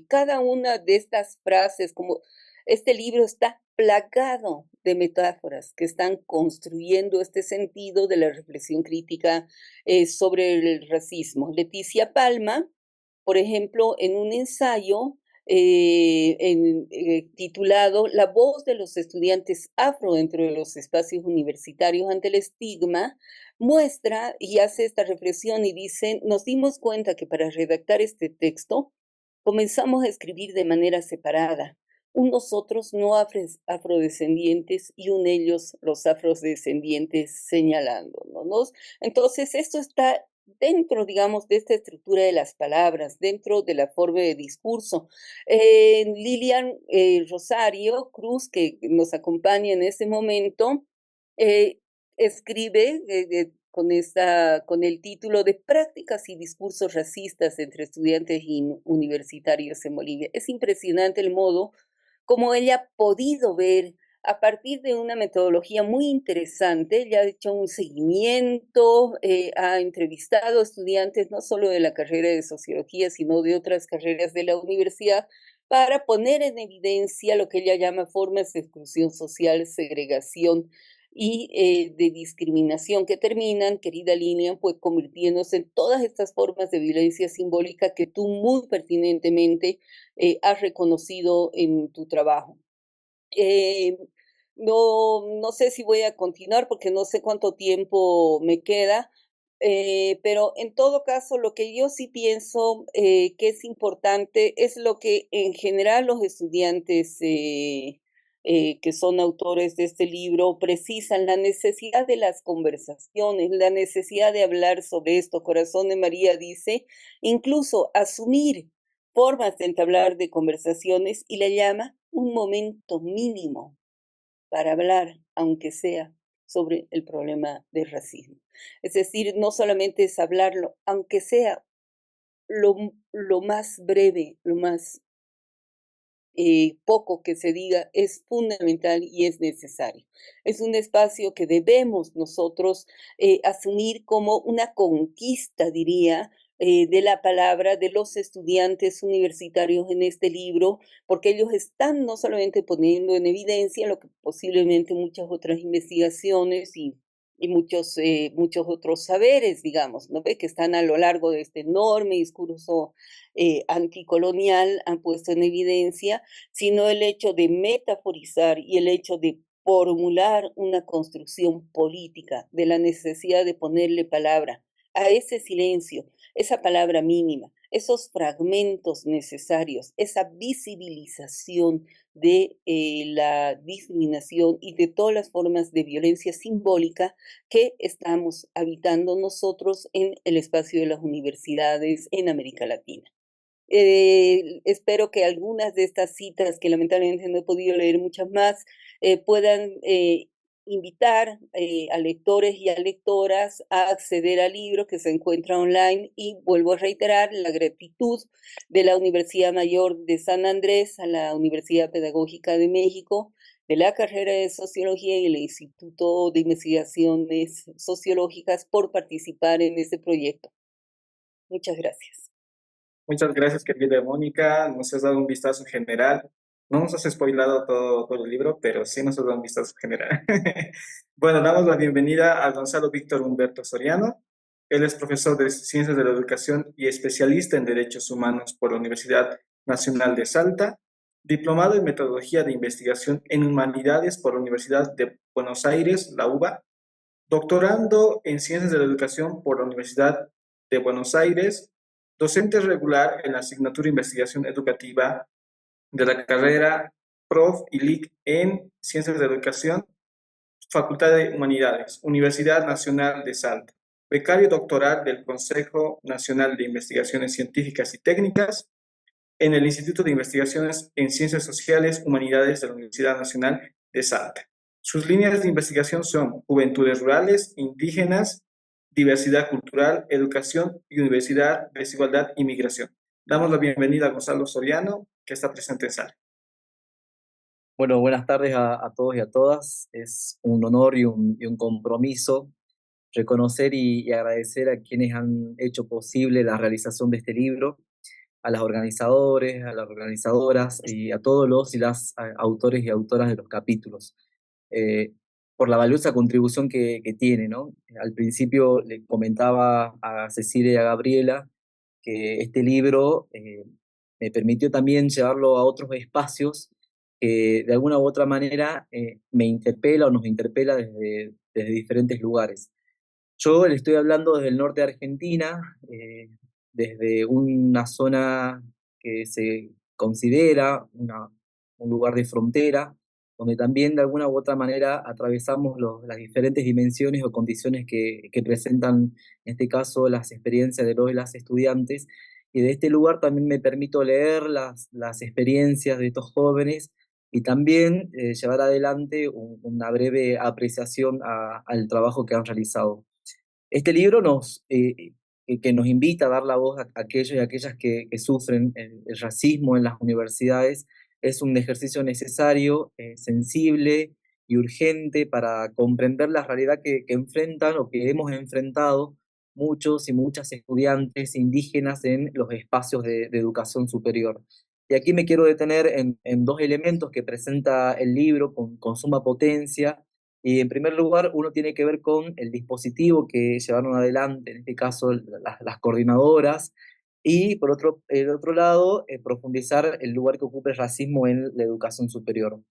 Speaker 5: cada una de estas frases, como este libro está plagado de metáforas que están construyendo este sentido de la reflexión crítica sobre el racismo. Leticia Palma, por ejemplo, en un ensayo titulado La voz de los estudiantes afro dentro de los espacios universitarios ante el estigma, muestra y hace esta reflexión y dice, nos dimos cuenta que para redactar este texto comenzamos a escribir de manera separada, un nosotros no afrodescendientes y un ellos los afrodescendientes señalándonos. Entonces, esto está dentro, digamos, de esta estructura de las palabras, dentro de la forma de discurso. Lilian Rosario Cruz, que nos acompaña en este momento, eh, escribe con el título de Prácticas y discursos racistas entre estudiantes y universitarios en Bolivia. Es impresionante el modo como ella ha podido ver a partir de una metodología muy interesante. Ella ha hecho un seguimiento, ha entrevistado estudiantes no solo de la carrera de sociología, sino de otras carreras de la universidad, para poner en evidencia lo que ella llama formas de exclusión social, segregación y de discriminación que terminan, querida Lilian, pues convirtiéndose en todas estas formas de violencia simbólica que tú muy pertinentemente has reconocido en tu trabajo. No sé si voy a continuar porque no sé cuánto tiempo me queda, pero en todo caso, lo que yo sí pienso que es importante es lo que en general los estudiantes que son autores de este libro precisan, la necesidad de las conversaciones, la necesidad de hablar sobre esto. Corazón de María dice, incluso asumir formas de entablar de conversaciones y la llama un momento mínimo para hablar, aunque sea sobre el problema del racismo. Es decir, no solamente es hablarlo, aunque sea lo, lo más breve, lo más poco que se diga, es fundamental y es necesario. Es un espacio que debemos nosotros asumir como una conquista, diría, de la palabra de los estudiantes universitarios en este libro, porque ellos están no solamente poniendo en evidencia lo que posiblemente muchas otras investigaciones y muchos otros saberes, digamos, ¿no ve? Que están a lo largo de este enorme discurso anticolonial han puesto en evidencia, sino el hecho de metaforizar y el hecho de formular una construcción política de la necesidad de ponerle palabra a ese silencio, esa palabra mínima, esos fragmentos necesarios, esa visibilización de la discriminación y de todas las formas de violencia simbólica que estamos habitando nosotros en el espacio de las universidades en América Latina. Espero que algunas de estas citas, que lamentablemente no he podido leer muchas más, puedan invitar a lectores y a lectoras a acceder al libro que se encuentra online y vuelvo a reiterar la gratitud de la Universidad Mayor de San Andrés a la Universidad Pedagógica de México, de la carrera de Sociología y el Instituto de Investigaciones Sociológicas por participar en este proyecto. Muchas gracias.
Speaker 2: Muchas gracias, querida Mónica. Nos has dado un vistazo general. No nos has spoilado todo el libro, pero sí nos has dado un vistazo general. Bueno, damos la bienvenida a Gonzalo Víctor Humberto Soriano. Él es profesor de Ciencias de la Educación y especialista en Derechos Humanos por la Universidad Nacional de Salta, diplomado en Metodología de Investigación en Humanidades por la Universidad de Buenos Aires, la UBA, doctorando en Ciencias de la Educación por la Universidad de Buenos Aires, docente regular en la asignatura de Investigación Educativa de la carrera Prof. y Lic. En Ciencias de la Educación, Facultad de Humanidades, Universidad Nacional de Salta, becario doctoral del Consejo Nacional de Investigaciones Científicas y Técnicas en el Instituto de Investigaciones en Ciencias Sociales, Humanidades de la Universidad Nacional de Salta. Sus líneas de investigación son juventudes rurales, indígenas, diversidad cultural, educación y universidad, desigualdad y migración. Damos la bienvenida a Gonzalo Soriano, que está presente en sala.
Speaker 6: Bueno, buenas tardes a todos y a todas. Es un honor y un compromiso reconocer y agradecer a quienes han hecho posible la realización de este libro, a los organizadores, a las organizadoras y a todos los y las autores y autoras de los capítulos, por la valiosa contribución que tiene, ¿no? Al principio le comentaba a Cecilia y a Gabriela que este libro me permitió también llevarlo a otros espacios que de alguna u otra manera me interpela o nos interpela desde diferentes lugares. Yo le estoy hablando desde el norte de Argentina, desde una zona que se considera un lugar de frontera, donde también de alguna u otra manera atravesamos las diferentes dimensiones o condiciones que presentan, en este caso, las experiencias de los y las estudiantes. Y de este lugar también me permito leer las experiencias de estos jóvenes y también llevar adelante una breve apreciación al trabajo que han realizado. Este libro que nos invita a dar la voz a aquellos y aquellas que sufren el racismo en las universidades es un ejercicio necesario, sensible y urgente para comprender la realidad que enfrentan o que hemos enfrentado muchos y muchas estudiantes indígenas en los espacios de educación superior. Y aquí me quiero detener en dos elementos que presenta el libro con suma potencia. Y en primer lugar, uno tiene que ver con el dispositivo que llevaron adelante, en este caso las coordinadoras, y por el otro lado, profundizar el lugar que ocupa el racismo en la educación superior.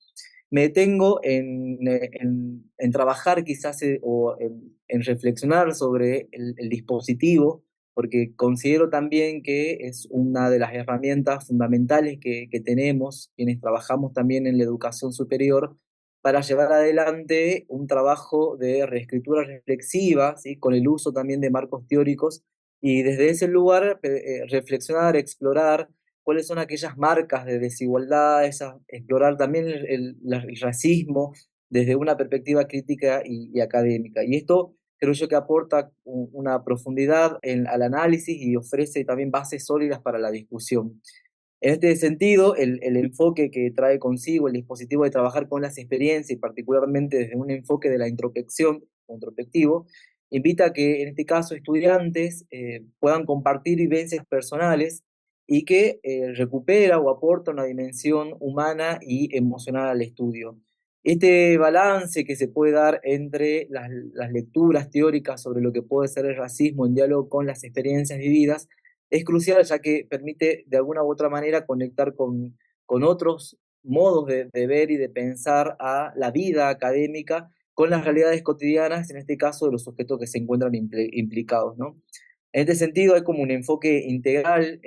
Speaker 6: me detengo en trabajar quizás o en reflexionar sobre el dispositivo, porque considero también que es una de las herramientas fundamentales que tenemos, quienes trabajamos también en la educación superior, para llevar adelante un trabajo de reescritura reflexiva, ¿sí? Con el uso también de marcos teóricos, y desde ese lugar reflexionar, explorar cuáles son aquellas marcas de desigualdad, explorar también el racismo desde una perspectiva crítica y académica. Y esto creo yo que aporta una profundidad al análisis y ofrece también bases sólidas para la discusión. En este sentido, el enfoque que trae consigo el dispositivo de trabajar con las experiencias, y particularmente desde un enfoque de la introspección, o introspectivo, invita a que, en este caso, estudiantes puedan compartir vivencias personales y que recupera o aporta una dimensión humana y emocional al estudio. Este balance que se puede dar entre las lecturas teóricas sobre lo que puede ser el racismo en diálogo con las experiencias vividas es crucial, ya que permite de alguna u otra manera conectar con otros modos de ver y de pensar a la vida académica con las realidades cotidianas, en este caso de los sujetos que se encuentran implicados, ¿no? En este sentido hay como un enfoque integral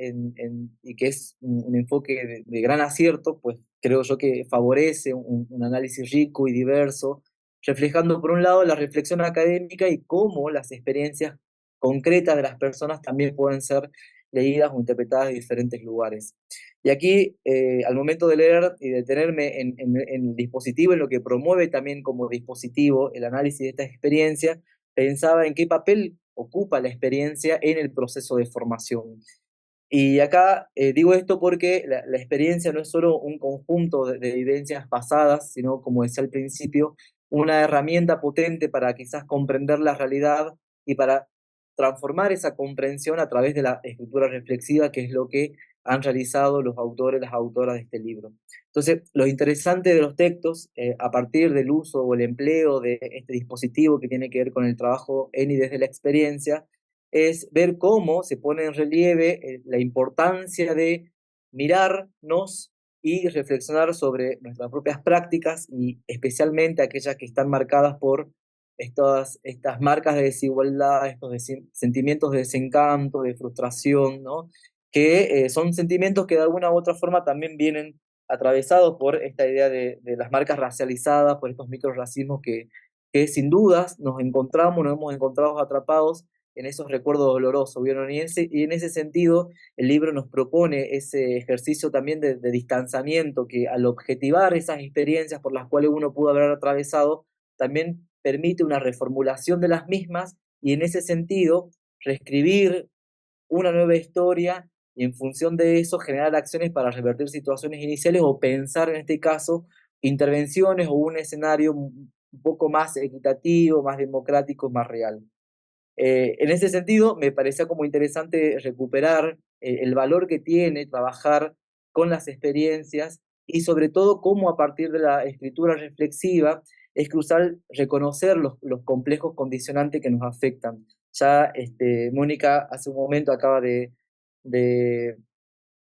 Speaker 6: y que es un enfoque de gran acierto, pues creo yo que favorece un análisis rico y diverso, reflejando por un lado la reflexión académica y cómo las experiencias concretas de las personas también pueden ser leídas o interpretadas de diferentes lugares. Y aquí, al momento de leer y detenerme en el dispositivo, en lo que promueve también como dispositivo el análisis de esta experiencia, pensaba en qué papel ocupa la experiencia en el proceso de formación. Y acá digo esto porque la experiencia no es solo un conjunto de vivencias pasadas, sino, como decía al principio, una herramienta potente para quizás comprender la realidad y para transformar esa comprensión a través de la escritura reflexiva, que es lo que han realizado los autores, las autoras de este libro. Entonces, lo interesante de los textos, a partir del uso o el empleo de este dispositivo que tiene que ver con el trabajo en y desde la experiencia, es ver cómo se pone en relieve la importancia de mirarnos y reflexionar sobre nuestras propias prácticas y especialmente aquellas que están marcadas por estas marcas de desigualdad, estos sentimientos de desencanto, de frustración, ¿no? Que son sentimientos que de alguna u otra forma también vienen atravesados por esta idea de las marcas racializadas, por estos microracismos que sin dudas nos hemos encontrado atrapados en esos recuerdos dolorosos, ¿vieron? Y en ese sentido, el libro nos propone ese ejercicio también de distanciamiento, que al objetivar esas experiencias por las cuales uno pudo haber atravesado, también permite una reformulación de las mismas y en ese sentido, reescribir una nueva historia y en función de eso generar acciones para revertir situaciones iniciales o pensar en este caso intervenciones o un escenario un poco más equitativo, más democrático, más real. En ese sentido, me parecía como interesante recuperar el valor que tiene trabajar con las experiencias y sobre todo cómo a partir de la escritura reflexiva es crucial reconocer los complejos condicionantes que nos afectan. Ya Mónica hace un momento acaba de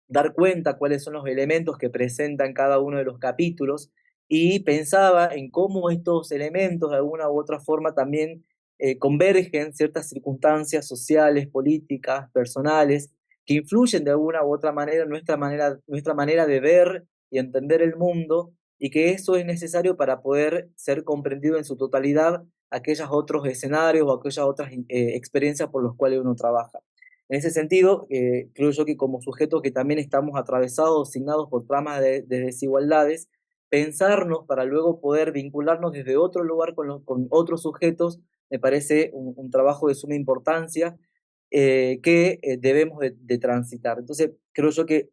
Speaker 6: dar cuenta cuáles son los elementos que presentan cada uno de los capítulos y pensaba en cómo estos elementos de alguna u otra forma también convergen ciertas circunstancias sociales, políticas, personales, que influyen de alguna u otra manera en nuestra manera de ver y entender el mundo y que eso es necesario para poder ser comprendido en su totalidad aquellos otros escenarios o aquellas otras experiencias por las cuales uno trabaja. En ese sentido, creo yo que como sujetos que también estamos atravesados, asignados por tramas de desigualdades, pensarnos para luego poder vincularnos desde otro lugar con otros sujetos, me parece un trabajo de suma importancia que debemos de transitar. Entonces, creo yo que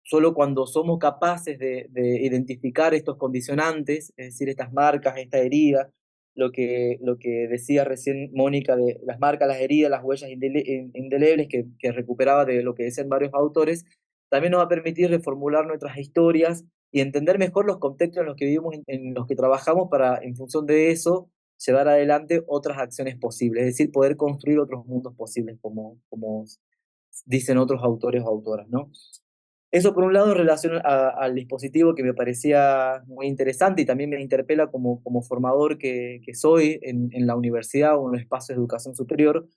Speaker 6: solo cuando somos capaces de identificar estos condicionantes, es decir, estas marcas, esta herida, lo que decía recién Mónica de las marcas, las heridas, las huellas indelebles que recuperaba de lo que decían varios autores, también nos va a permitir reformular nuestras historias y entender mejor los contextos en los que vivimos, en los que trabajamos para, en función de eso, llevar adelante otras acciones posibles, es decir, poder construir otros mundos posibles, como dicen otros autores o autoras, ¿no? Eso por un lado en relación al dispositivo que me parecía muy interesante y también me interpela como formador que soy en la universidad o en los espacios de educación superior.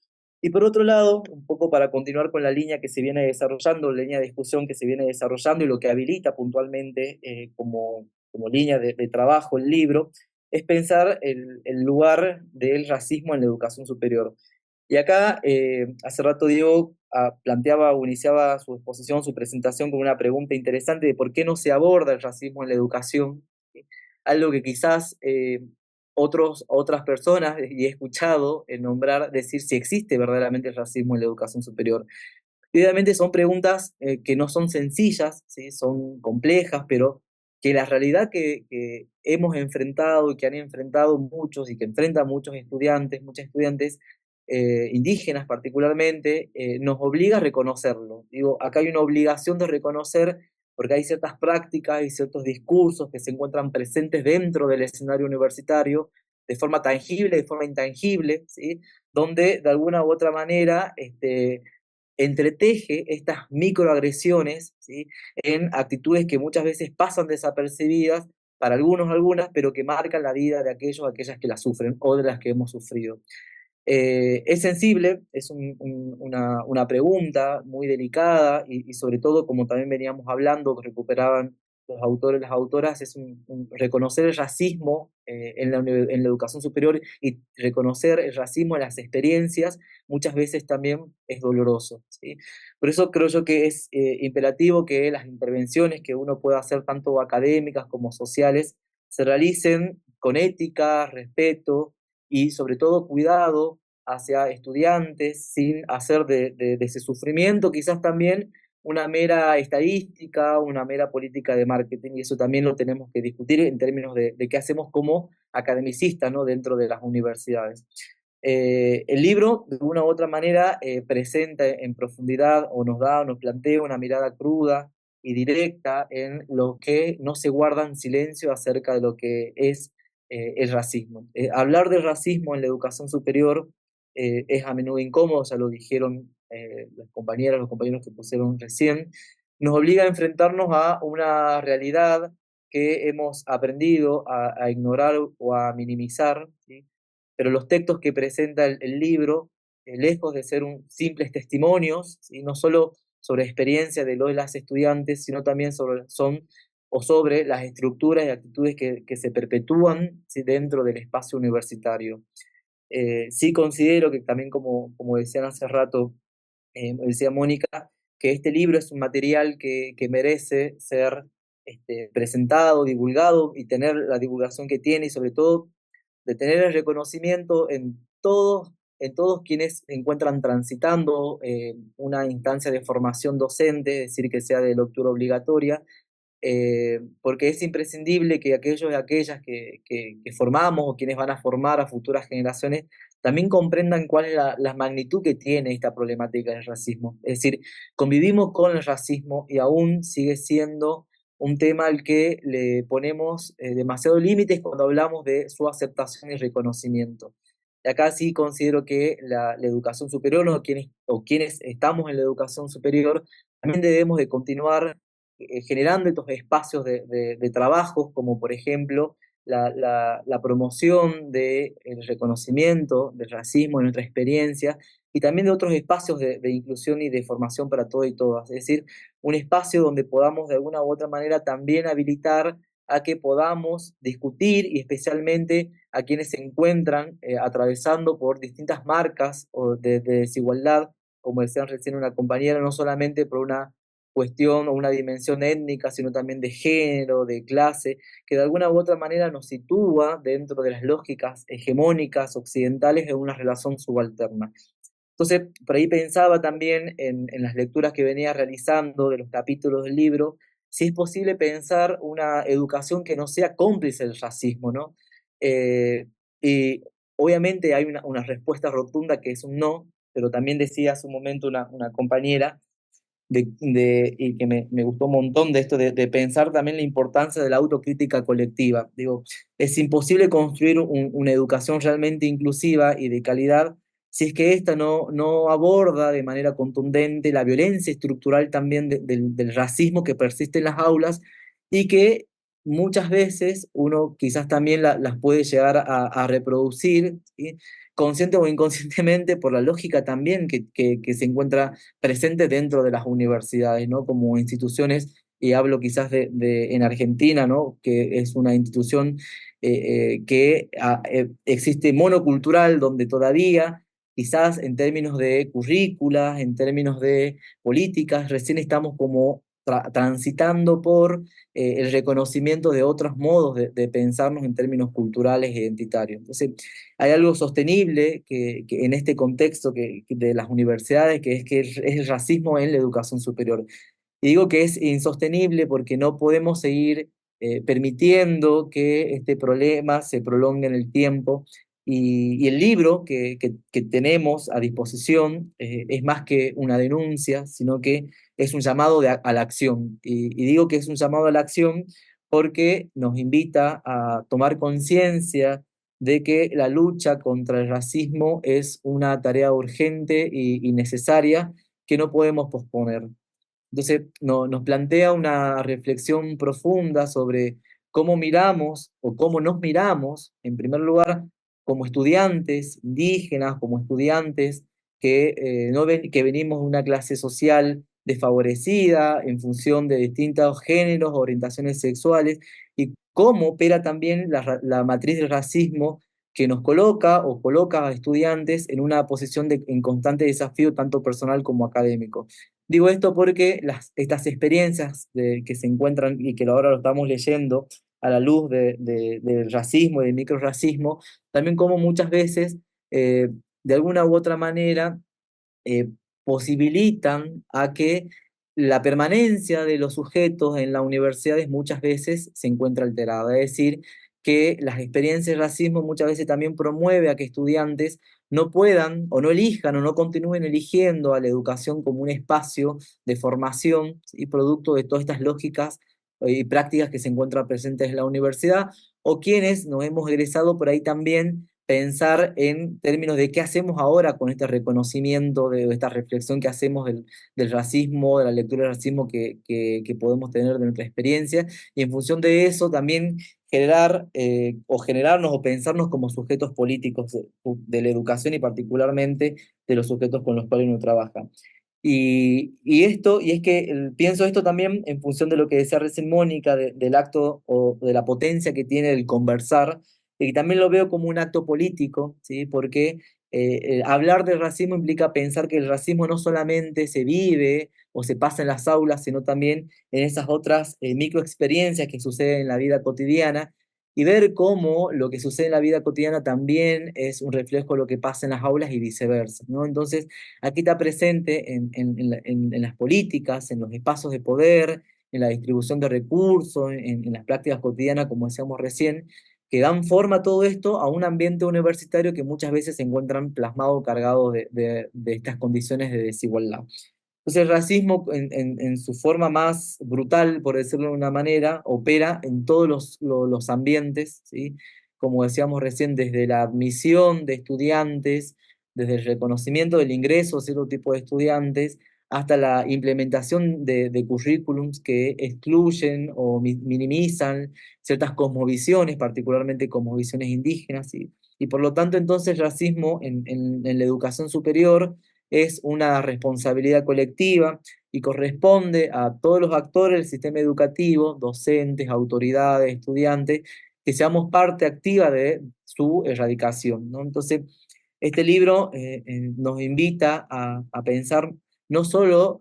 Speaker 6: Y por otro lado, un poco para continuar con la línea que se viene desarrollando, la línea de discusión que se viene desarrollando y lo que habilita puntualmente como línea de trabajo el libro, es pensar el lugar del racismo en la educación superior. Y acá, hace rato Diego planteaba o iniciaba su exposición, su presentación con una pregunta interesante de por qué no se aborda el racismo en la educación, ¿sí? Algo que quizás otras personas, y he escuchado nombrar, decir si existe verdaderamente el racismo en la educación superior. Y obviamente son preguntas que no son sencillas, ¿sí? Son complejas, pero que la realidad que hemos enfrentado y que han enfrentado muchos y que enfrentan muchos estudiantes, muchas estudiantes indígenas particularmente, nos obliga a reconocerlo. Digo, acá hay una obligación de reconocer porque hay ciertas prácticas y ciertos discursos que se encuentran presentes dentro del escenario universitario de forma tangible, de forma intangible, ¿sí? Donde de alguna u otra manera entreteje estas microagresiones, ¿sí? En actitudes que muchas veces pasan desapercibidas para algunos, algunas, pero que marcan la vida de aquellos, aquellas que la sufren o de las que hemos sufrido. Es sensible, es una pregunta muy delicada y sobre todo, como también veníamos hablando, que recuperaban los autores, las autoras, es reconocer el racismo en la educación superior y reconocer el racismo en las experiencias muchas veces también es doloroso, ¿sí? Por eso creo yo que es imperativo que las intervenciones que uno pueda hacer, tanto académicas como sociales, se realicen con ética, respeto, y sobre todo cuidado hacia estudiantes sin hacer de ese sufrimiento quizás también una mera estadística, una mera política de marketing, y eso también lo tenemos que discutir en términos de qué hacemos como academicistas, ¿no? Dentro de las universidades. El libro, de una u otra manera, presenta en profundidad o nos plantea una mirada cruda y directa en lo que no se guarda en silencio acerca de lo que es el racismo. Hablar de racismo en la educación superior es a menudo incómodo, ya lo dijeron las compañeras, los compañeros que pusieron recién, nos obliga a enfrentarnos a una realidad que hemos aprendido a ignorar o a minimizar, ¿sí? Pero los textos que presenta el libro, lejos de ser simples testimonios, ¿sí? No solo sobre experiencia de los y las estudiantes, sino también sobre las estructuras y actitudes que se perpetúan, ¿sí? Dentro del espacio universitario. Sí considero que también, como decían hace rato, decía Mónica, que este libro es un material que merece ser presentado, divulgado y tener la divulgación que tiene y sobre todo de tener el reconocimiento en todos quienes se encuentran transitando una instancia de formación docente, es decir, que sea de lectura obligatoria, porque es imprescindible que aquellos y aquellas que formamos o quienes van a formar a futuras generaciones también comprendan cuál es la magnitud que tiene esta problemática del racismo. Es decir, convivimos con el racismo y aún sigue siendo un tema al que le ponemos demasiados límites cuando hablamos de su aceptación y reconocimiento. Y acá sí considero que la educación superior o quienes estamos en la educación superior también debemos de continuar generando estos espacios de trabajo, como por ejemplo la promoción del reconocimiento del racismo en nuestra experiencia y también de otros espacios de inclusión y de formación para todos y todas. Es decir, un espacio donde podamos de alguna u otra manera también habilitar a que podamos discutir y especialmente a quienes se encuentran atravesando por distintas marcas o de desigualdad, como decían recién una compañera, no solamente por una cuestión o una dimensión étnica, sino también de género, de clase, que de alguna u otra manera nos sitúa dentro de las lógicas hegemónicas occidentales en una relación subalterna. Entonces, por ahí pensaba también en las lecturas que venía realizando de los capítulos del libro, si es posible pensar una educación que no sea cómplice del racismo, ¿no? Y obviamente hay una respuesta rotunda que es un no, pero también decía hace un momento una compañera, y que me gustó un montón de esto, de pensar también la importancia de la autocrítica colectiva. Digo, es imposible construir una educación realmente inclusiva y de calidad si es que ésta no aborda de manera contundente la violencia estructural también del racismo que persiste en las aulas y que muchas veces uno quizás también las puede llegar a reproducir, ¿sí? Consciente o inconscientemente por la lógica también que se encuentra presente dentro de las universidades, ¿no? Como instituciones, y hablo quizás en Argentina, ¿no? Que es una institución que existe monocultural, donde todavía quizás en términos de currículas, en términos de políticas, recién estamos como transitando por el reconocimiento de otros modos de pensarnos en términos culturales e identitarios. Entonces, hay algo sostenible que en este contexto de las universidades, que es el racismo en la educación superior. Y digo que es insostenible porque no podemos seguir permitiendo que este problema se prolongue en el tiempo. Y el libro que tenemos a disposición es más que una denuncia, sino que es un llamado a la acción. Y digo que es un llamado a la acción porque nos invita a tomar conciencia de que la lucha contra el racismo es una tarea urgente y necesaria que no podemos posponer. Entonces, nos plantea una reflexión profunda sobre cómo miramos o cómo nos miramos, en primer lugar, como estudiantes indígenas, como estudiantes no que venimos de una clase social desfavorecida en función de distintos géneros, orientaciones sexuales, y cómo opera también la matriz del racismo que nos coloca o coloca a estudiantes en una posición en constante desafío, tanto personal como académico. Digo esto porque estas experiencias que se encuentran y que ahora lo estamos leyendo a la luz del racismo y del microrracismo, también como muchas veces, de alguna u otra manera, eh, posibilitan a que la permanencia de los sujetos en las universidades muchas veces se encuentra alterada. Es decir, que las experiencias de racismo muchas veces también promueve a que estudiantes no puedan o no elijan o no continúen eligiendo a la educación como un espacio de formación y producto de todas estas lógicas y prácticas que se encuentran presentes en la universidad, o quienes nos hemos egresado por ahí también pensar en términos de qué hacemos ahora con este reconocimiento, de esta reflexión que hacemos del racismo, de la lectura del racismo que podemos tener de nuestra experiencia, y en función de eso también generarnos o pensarnos como sujetos políticos de la educación y particularmente de los sujetos con los cuales uno trabaja. Y es que pienso esto también en función de lo que decía recién Mónica, del acto o de la potencia que tiene el conversar, y también lo veo como un acto político, ¿sí? Porque hablar del racismo implica pensar que el racismo no solamente se vive o se pasa en las aulas, sino también en esas otras microexperiencias que suceden en la vida cotidiana, y ver cómo lo que sucede en la vida cotidiana también es un reflejo de lo que pasa en las aulas y viceversa, ¿no? Entonces, aquí está presente en las políticas, en los espacios de poder, en la distribución de recursos, en las prácticas cotidianas, como decíamos recién, que dan forma a todo esto a un ambiente universitario que muchas veces se encuentran plasmado, cargado de estas condiciones de desigualdad. Entonces el racismo en su forma más brutal, por decirlo de una manera, opera en todos los ambientes, ¿sí? Como decíamos recién, desde la admisión de estudiantes, desde el reconocimiento del ingreso a cierto tipo de estudiantes, hasta la implementación de currículums que excluyen o minimizan ciertas cosmovisiones, particularmente cosmovisiones indígenas, y por lo tanto entonces el racismo en la educación superior es una responsabilidad colectiva y corresponde a todos los actores del sistema educativo, docentes, autoridades, estudiantes, que seamos parte activa de su erradicación, ¿no? Entonces, este libro nos invita a pensar, no solo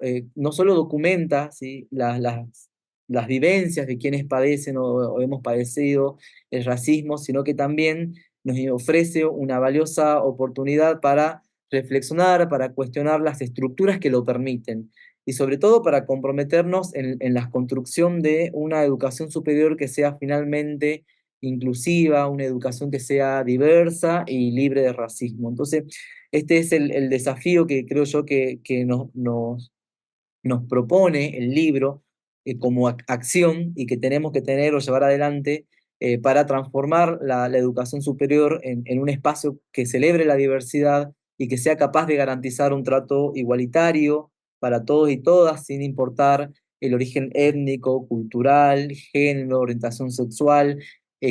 Speaker 6: documenta, ¿sí? Las vivencias de quienes padecen o hemos padecido el racismo, sino que también nos ofrece una valiosa oportunidad para reflexionar, para cuestionar las estructuras que lo permiten y sobre todo para comprometernos en la construcción de una educación superior que sea finalmente inclusiva, una educación que sea diversa y libre de racismo. Entonces, este es el desafío que creo yo que nos propone el libro como acción y que tenemos que tener o llevar adelante para transformar la educación superior en un espacio que celebre la diversidad, y que sea capaz de garantizar un trato igualitario para todos y todas, sin importar el origen étnico, cultural, género, orientación sexual,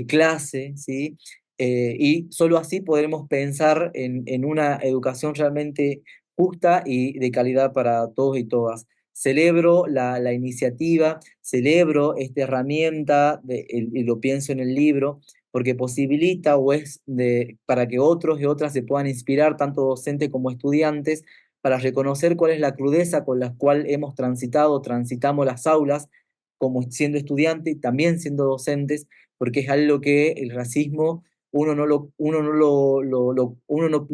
Speaker 6: clase, ¿sí? Y solo así podremos pensar en una educación realmente justa y de calidad para todos y todas. Celebro la iniciativa, celebro esta herramienta, y lo pienso en el libro, porque posibilita o es para que otros y otras se puedan inspirar, tanto docentes como estudiantes, para reconocer cuál es la crudeza con la cual hemos transitamos las aulas, como siendo estudiantes y también siendo docentes, porque es algo que el racismo uno no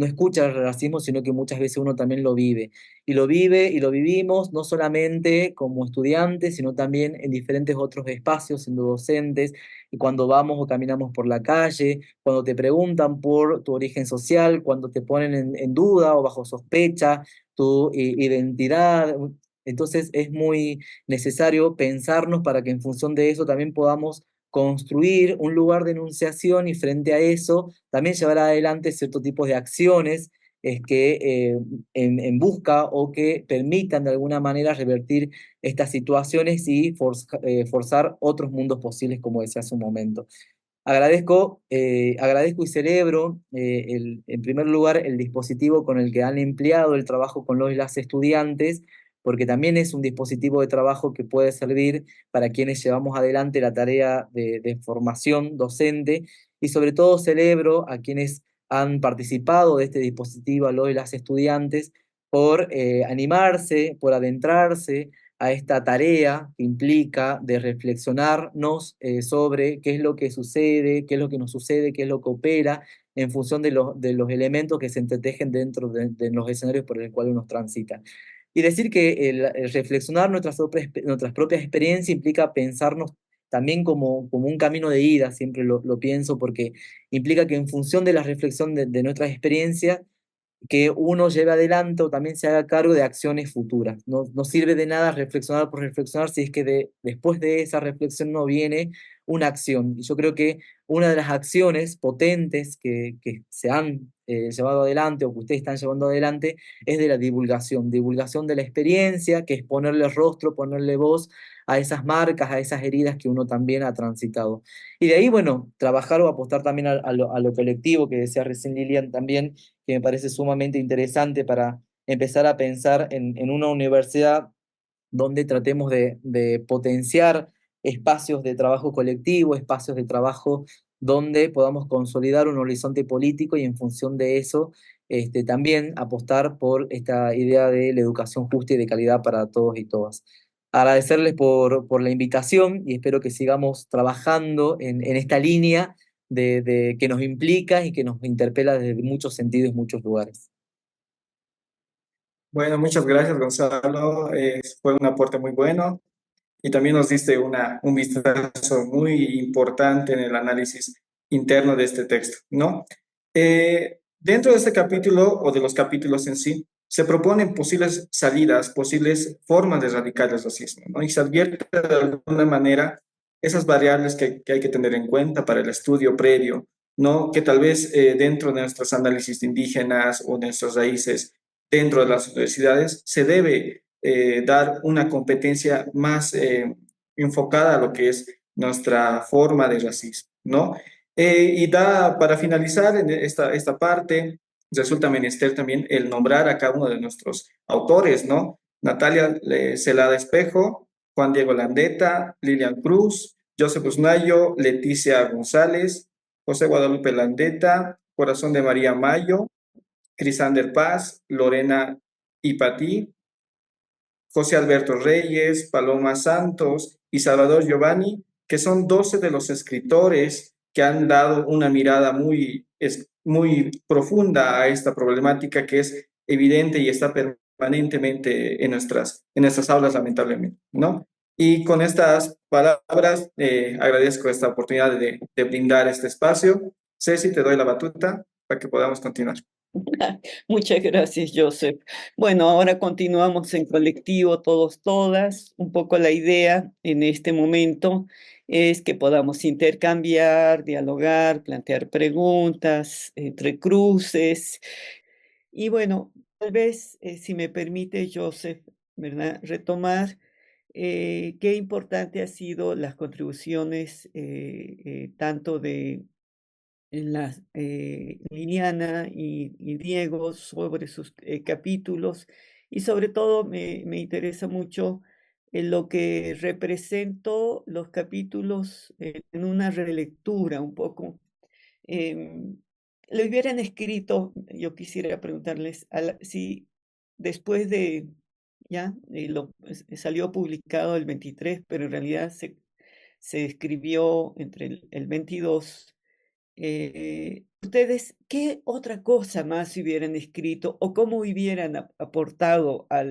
Speaker 6: escucha el racismo, sino que muchas veces uno también lo vive. Y lo vive y lo vivimos no solamente como estudiantes, sino también en diferentes otros espacios, siendo docentes, y cuando vamos o caminamos por la calle, cuando te preguntan por tu origen social, cuando te ponen en duda o bajo sospecha tu identidad. Entonces es muy necesario pensarnos para que en función de eso también podamos construir un lugar de enunciación y frente a eso también llevar adelante ciertos tipos de acciones que en busca o que permitan de alguna manera revertir estas situaciones y forzar otros mundos posibles, como decía hace un momento. Agradezco y celebro, en primer lugar, el dispositivo con el que han empleado el trabajo con los y las estudiantes, porque también es un dispositivo de trabajo que puede servir para quienes llevamos adelante la tarea de formación docente, y sobre todo celebro a quienes han participado de este dispositivo, a los y las estudiantes, por animarse, por adentrarse a esta tarea que implica de reflexionarnos sobre qué es lo que sucede, qué es lo que nos sucede, qué es lo que opera en función de los elementos que se entretejen dentro de los escenarios por el cual uno transita. Y decir que el reflexionar nuestras propias experiencias implica pensarnos también como un camino de ida, siempre lo pienso, porque implica que en función de la reflexión de nuestras experiencias, que uno lleve adelante o también se haga cargo de acciones futuras. No sirve de nada reflexionar por reflexionar si es que después de esa reflexión no viene una acción. Y yo creo que una de las acciones potentes que se han llevado adelante o que ustedes están llevando adelante es de la divulgación de la experiencia, que es ponerle rostro, ponerle voz a esas marcas, a esas heridas que uno también ha transitado. Y de ahí, bueno, trabajar o apostar también a lo colectivo, que decía recién Lilian también, que me parece sumamente interesante para empezar a pensar en una universidad donde tratemos de potenciar espacios de trabajo colectivo, espacios de trabajo donde podamos consolidar un horizonte político y en función de eso también apostar por esta idea de la educación justa y de calidad para todos y todas. Agradecerles por la invitación y espero que sigamos trabajando en esta línea que nos implica y que nos interpela desde muchos sentidos y muchos lugares.
Speaker 2: Bueno, muchas gracias, Gonzalo. Fue un aporte muy bueno y también nos diste un vistazo muy importante en el análisis interno de este texto, ¿no? Dentro de este capítulo o de los capítulos en sí, se proponen posibles salidas, posibles formas de erradicar el racismo, ¿no? Y se advierte de alguna manera esas variables que hay que tener en cuenta para el estudio previo, ¿no? Que tal vez dentro de nuestros análisis de indígenas o de nuestras raíces dentro de las universidades se debe dar una competencia más enfocada a lo que es nuestra forma de racismo, ¿no? Para finalizar en esta parte, resulta menester también el nombrar a cada uno de nuestros autores, ¿no? Natalia Celada Espejo, Juan Diego Landeta, Lilian Cruz, Joseph Usnayo, Leticia González, José Guadalupe Landeta, Corazón de María Mayo, Crisander Paz, Lorena Ipatí, José Alberto Reyes, Paloma Santos y Salvador Giovanni, que son 12 de los escritores que han dado una mirada muy profunda a esta problemática que es evidente y está permanentemente en nuestras aulas, lamentablemente, ¿no? Y con estas palabras, agradezco esta oportunidad de brindar este espacio. Ceci, te doy la batuta para que podamos continuar.
Speaker 1: Muchas gracias, Joseph. Bueno, ahora continuamos en colectivo, todos, todas. Un poco la idea en este momento es que podamos intercambiar, dialogar, plantear preguntas entre cruces. Y bueno, tal vez, si me permite, Joseph, ¿verdad? Retomar qué importante ha sido las contribuciones tanto de Liliana y Diego sobre sus capítulos, y sobre todo me interesa mucho lo que representó los capítulos en una relectura un poco. Em, lo hubieran escrito, yo quisiera preguntarles si después de, ya, salió publicado el 23, pero en realidad se escribió entre el 22. ¿Ustedes qué otra cosa más hubieran escrito o cómo hubieran aportado a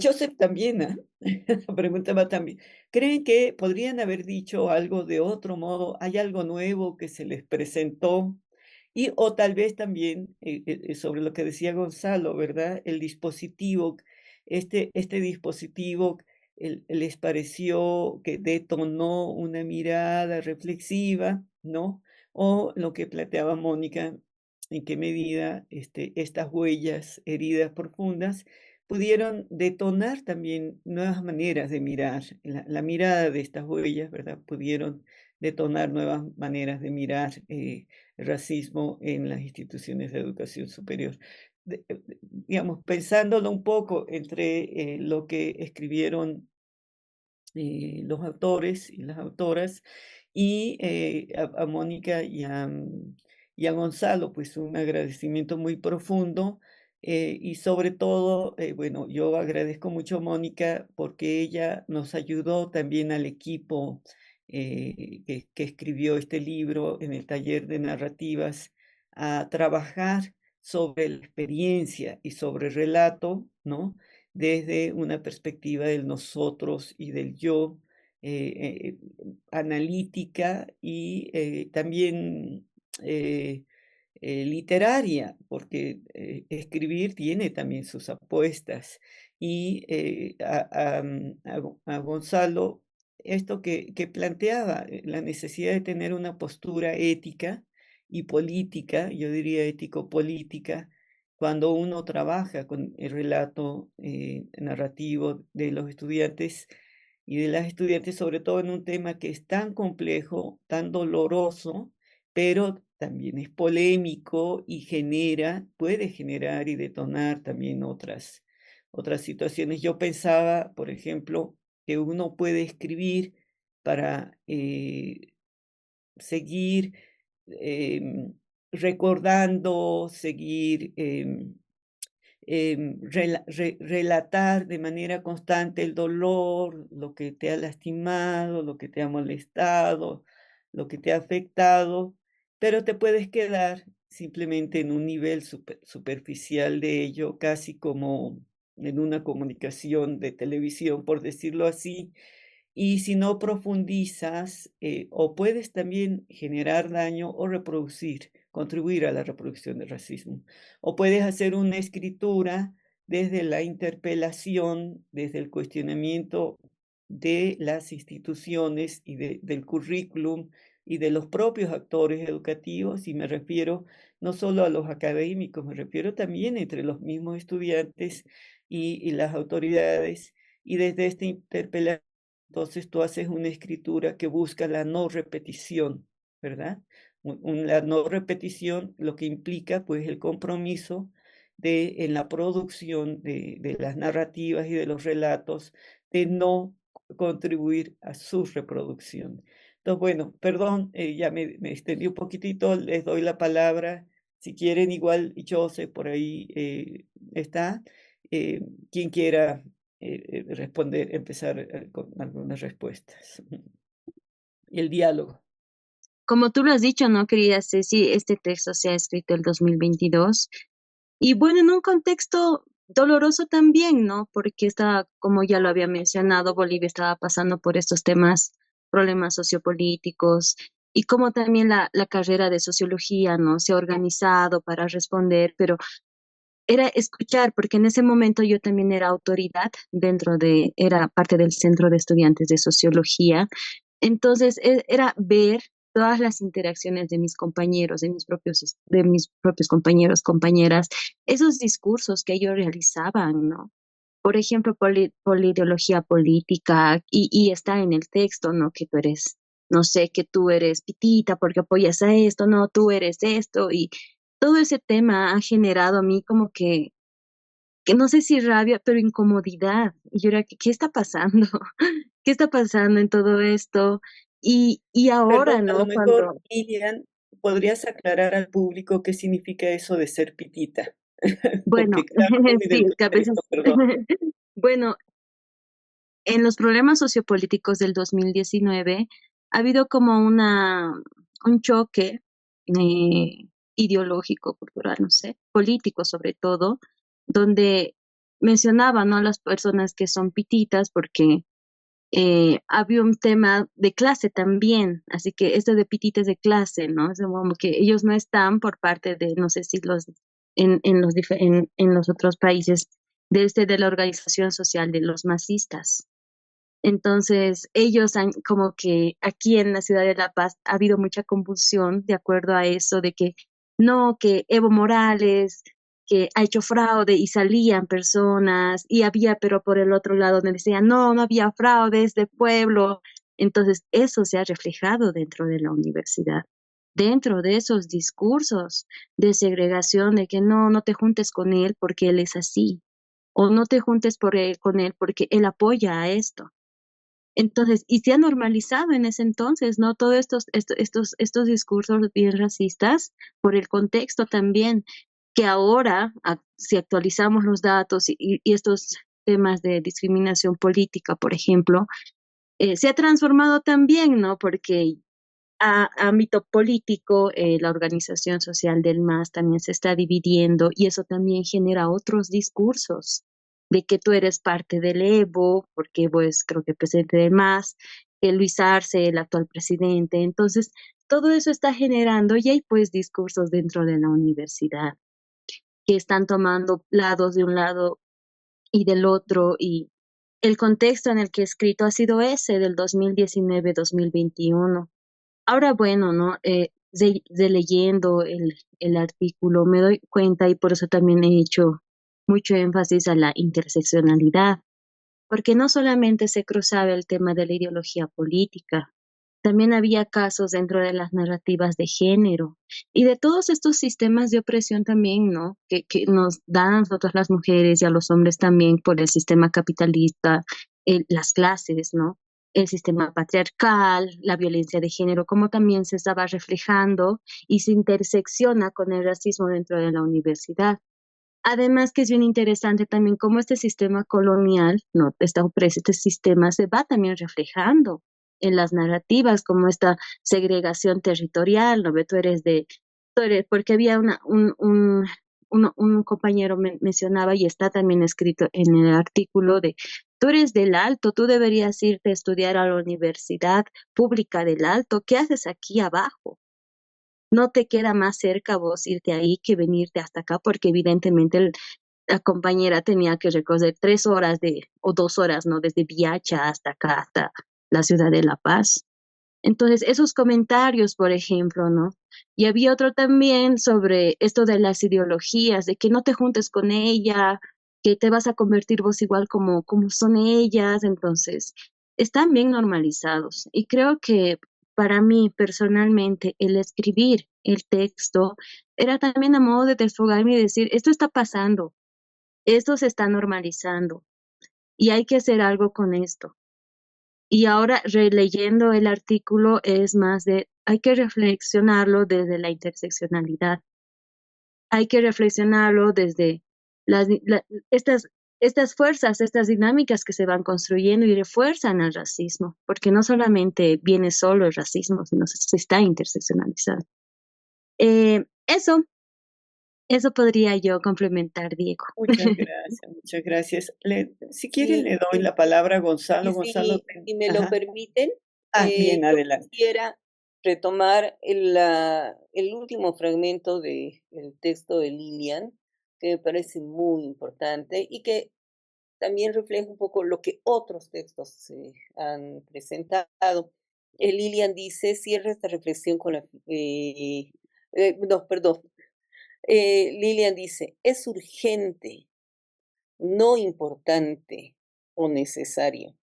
Speaker 1: Joseph también, ¿ah? Preguntaba también. ¿Creen que podrían haber dicho algo de otro modo? ¿Hay algo nuevo que se les presentó? Y o tal vez también sobre lo que decía Gonzalo, ¿verdad? El dispositivo, este dispositivo les pareció que detonó una mirada reflexiva, ¿no? O lo que planteaba Mónica, en qué medida estas huellas, heridas profundas, pudieron detonar también nuevas maneras de mirar. La mirada de estas huellas, ¿verdad? Pudieron detonar nuevas maneras de mirar el racismo en las instituciones de educación superior. Digamos, pensándolo un poco entre lo que escribieron los autores y las autoras, y a Mónica y a Gonzalo, pues un agradecimiento muy profundo. Y sobre todo, bueno, yo agradezco mucho a Mónica porque ella nos ayudó también al equipo que escribió este libro en el taller de narrativas a trabajar sobre la experiencia y sobre el relato, ¿no? Desde una perspectiva del nosotros y del yo, analítica y también literaria, porque escribir tiene también sus apuestas. Y a Gonzalo, esto que planteaba, la necesidad de tener una postura ética y política, yo diría ético-política, cuando uno trabaja con el relato narrativo de los estudiantes y de las estudiantes, sobre todo en un tema que es tan complejo, tan doloroso, pero también es polémico y puede generar y detonar también otras situaciones. Yo pensaba, por ejemplo, que uno puede escribir para seguir recordando, seguir relatar de manera constante el dolor, lo que te ha lastimado, lo que te ha molestado, lo que te ha afectado, pero te puedes quedar simplemente en un nivel superficial de ello, casi como en una comunicación de televisión, por decirlo así, y si no profundizas, o puedes también generar daño o contribuir a la reproducción del racismo. O puedes hacer una escritura desde la interpelación, desde el cuestionamiento de las instituciones y del currículum y de los propios actores educativos, y me refiero no solo a los académicos, me refiero también entre los mismos estudiantes y las autoridades, y desde esta interpelación entonces tú haces una escritura que busca la no repetición, ¿verdad? La no repetición, lo que implica pues el compromiso en la producción de las narrativas y de los relatos, de no contribuir a su reproducción. Entonces, bueno, perdón, ya me extendí un poquitito, les doy la palabra. Si quieren, igual José por ahí está. Quien quiera responder, empezar con algunas respuestas. Y el diálogo.
Speaker 4: Como tú lo has dicho, ¿no, querida Ceci? Este texto se ha escrito el 2022 y bueno, en un contexto doloroso también, ¿no? Porque estaba, como ya lo había mencionado, Bolivia estaba pasando por estos temas, problemas sociopolíticos, y como también la carrera de sociología, ¿no? Se ha organizado para responder, pero era escuchar, porque en ese momento yo también era autoridad era parte del Centro de Estudiantes de Sociología. Entonces era ver todas las interacciones de mis compañeros, de mis propios compañeros, compañeras, esos discursos que ellos realizaban, ¿no? Por ejemplo, por la ideología política, y está en el texto, ¿no? Que tú eres, no sé, que tú eres pitita porque apoyas a esto, no, tú eres esto, y todo ese tema ha generado a mí como que no sé si rabia, pero incomodidad. Y yo era, ¿qué está pasando? ¿Qué está pasando en todo esto? Y
Speaker 1: Perdón,
Speaker 4: ahora,
Speaker 1: a lo
Speaker 4: ¿no?
Speaker 1: mejor,
Speaker 4: Cuando,
Speaker 1: Ilian, ¿podrías aclarar al público qué significa eso de ser pitita?
Speaker 4: bueno,
Speaker 1: Porque claro, no
Speaker 4: sí, es que a
Speaker 1: identificar
Speaker 4: veces,
Speaker 1: esto, perdón.
Speaker 4: bueno, en los problemas sociopolíticos del 2019 ha habido como un choque ideológico, cultural, no sé, político sobre todo, donde mencionaban, ¿no?, a las personas que son pititas porque había un tema de clase también, así que esto de pititas de clase, ¿no? Es como que ellos no están por parte de, no sé si en los otros países, de la organización social de los masistas. Entonces, ellos han, como que aquí en la ciudad de La Paz ha habido mucha convulsión de acuerdo a eso, de que no, que Evo Morales, que ha hecho fraude y salían personas, y había, pero por el otro lado donde decían, no, no había fraude, es de pueblo. Entonces, eso se ha reflejado dentro de la universidad, dentro de esos discursos de segregación, de que no, no te juntes con él porque él es así, o no te juntes con él porque él apoya a esto. Entonces, y se ha normalizado en ese entonces, ¿no? Todos estos discursos bien racistas, por el contexto también, que ahora, si actualizamos los datos y estos temas de discriminación política, por ejemplo, se ha transformado también, ¿no? Porque a ámbito político, la organización social del MAS también se está dividiendo y eso también genera otros discursos de que tú eres parte del Evo, porque Evo es creo que presidente del MAS, que Luis Arce, el actual presidente. Entonces, todo eso está generando y hay pues discursos dentro de la universidad que están tomando lados de un lado y del otro y el contexto en el que he escrito ha sido ese del 2019-2021. Ahora, bueno, ¿no? De leyendo el artículo me doy cuenta y por eso también he hecho mucho énfasis a la interseccionalidad, porque no solamente se cruzaba el tema de la ideología política, también había casos dentro de las narrativas de género y de todos estos sistemas de opresión también, ¿no? Que nos dan a nosotros las mujeres y a los hombres también por el sistema capitalista, las clases, ¿no? El sistema patriarcal, la violencia de género, como también se estaba reflejando y se intersecciona con el racismo dentro de la universidad. Además que es bien interesante también cómo este sistema colonial, ¿no? Este sistema se va también reflejando en las narrativas, como esta segregación territorial, ¿no? Porque había un compañero mencionaba y está también escrito en el artículo de, tú eres del Alto, tú deberías irte a estudiar a la Universidad Pública del Alto, ¿qué haces aquí abajo? No te queda más cerca vos irte ahí que venirte hasta acá, porque evidentemente la compañera tenía que recorrer 3 horas o 2 horas, ¿no? Desde Viacha hasta acá, hasta la ciudad de La Paz. Entonces, esos comentarios, por ejemplo, ¿no? Y había otro también sobre esto de las ideologías, de que no te juntes con ella, que te vas a convertir vos igual como son ellas. Entonces, están bien normalizados. Y creo que para mí, personalmente, el escribir el texto era también a modo de desfogarme y decir, esto está pasando, esto se está normalizando y hay que hacer algo con esto. Y ahora releyendo el artículo es más de, hay que reflexionarlo desde la interseccionalidad, hay que reflexionarlo desde las, estas fuerzas, estas dinámicas que se van construyendo y refuerzan al racismo, porque no solamente viene solo el racismo, sino se está interseccionalizando. Eso, eso podría yo complementar, Diego.
Speaker 1: Muchas gracias, muchas gracias. Si quieren,
Speaker 5: Sí,
Speaker 1: le doy la palabra a Gonzalo.
Speaker 5: y
Speaker 1: Gonzalo,
Speaker 5: si me lo
Speaker 1: ajá.
Speaker 5: permiten,
Speaker 1: Bien,
Speaker 5: yo
Speaker 1: adelante.
Speaker 5: quisiera retomar el último fragmento del texto de Lilian, que me parece muy importante y que también refleja un poco lo que otros textos se han presentado. Lilian dice, cierra esta reflexión con la... no, perdón. Lilian dice, es urgente, no importante o necesario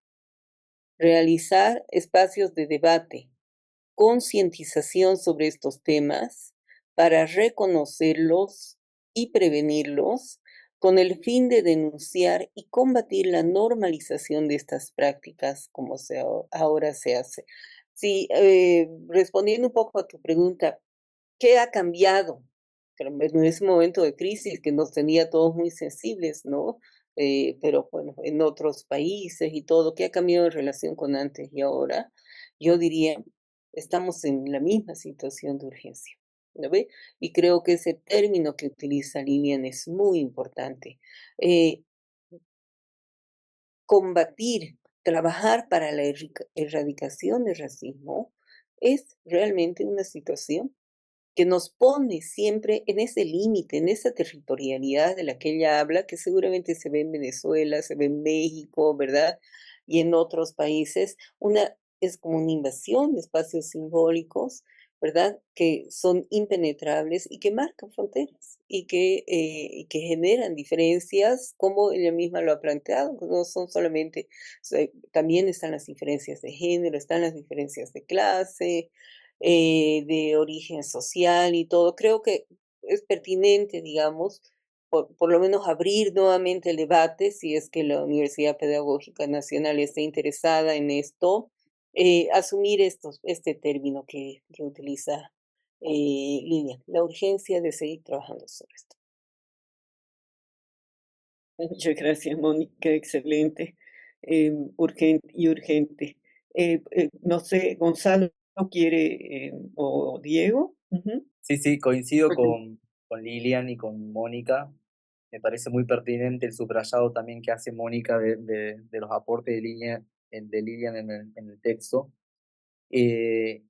Speaker 5: realizar espacios de debate, concientización sobre estos temas para reconocerlos y prevenirlos con el fin de denunciar y combatir la normalización de estas prácticas como ahora se hace. Sí, respondiendo un poco a tu pregunta, ¿qué ha cambiado? Pero en ese momento de crisis que nos tenía todos muy sensibles, ¿no? Pero bueno, en otros países y todo, ¿qué ha cambiado en relación con antes y ahora? Yo diría, estamos en la misma situación de urgencia, ¿no ve? Y creo que ese término que utiliza Lilian es muy importante. Eh, Combatir, trabajar para la erradicación del racismo es realmente una situación que nos pone siempre en ese límite, en esa territorialidad de la que ella habla, que seguramente se ve en Venezuela, se ve en México, ¿verdad? Y en otros países, es como una invasión de espacios simbólicos, ¿verdad? Que son impenetrables y que marcan fronteras y que generan diferencias, como ella misma lo ha planteado, que no son solamente, también están las diferencias de género, están las diferencias de clase, de origen social y todo. Creo que es pertinente, digamos, por lo menos abrir nuevamente el debate, si es que la Universidad Pedagógica Nacional está interesada en esto, asumir este término que utiliza Lilian, la urgencia de seguir trabajando sobre esto.
Speaker 1: Muchas gracias, Mónica, excelente, urgente y urgente. No sé, Gonzalo quiere, o Diego. Ujú.
Speaker 6: Sí, coincido
Speaker 3: Ok.
Speaker 6: con Lilian y con Mónica. Me parece muy pertinente el subrayado también que hace Mónica de los aportes de Lilian en el texto. Y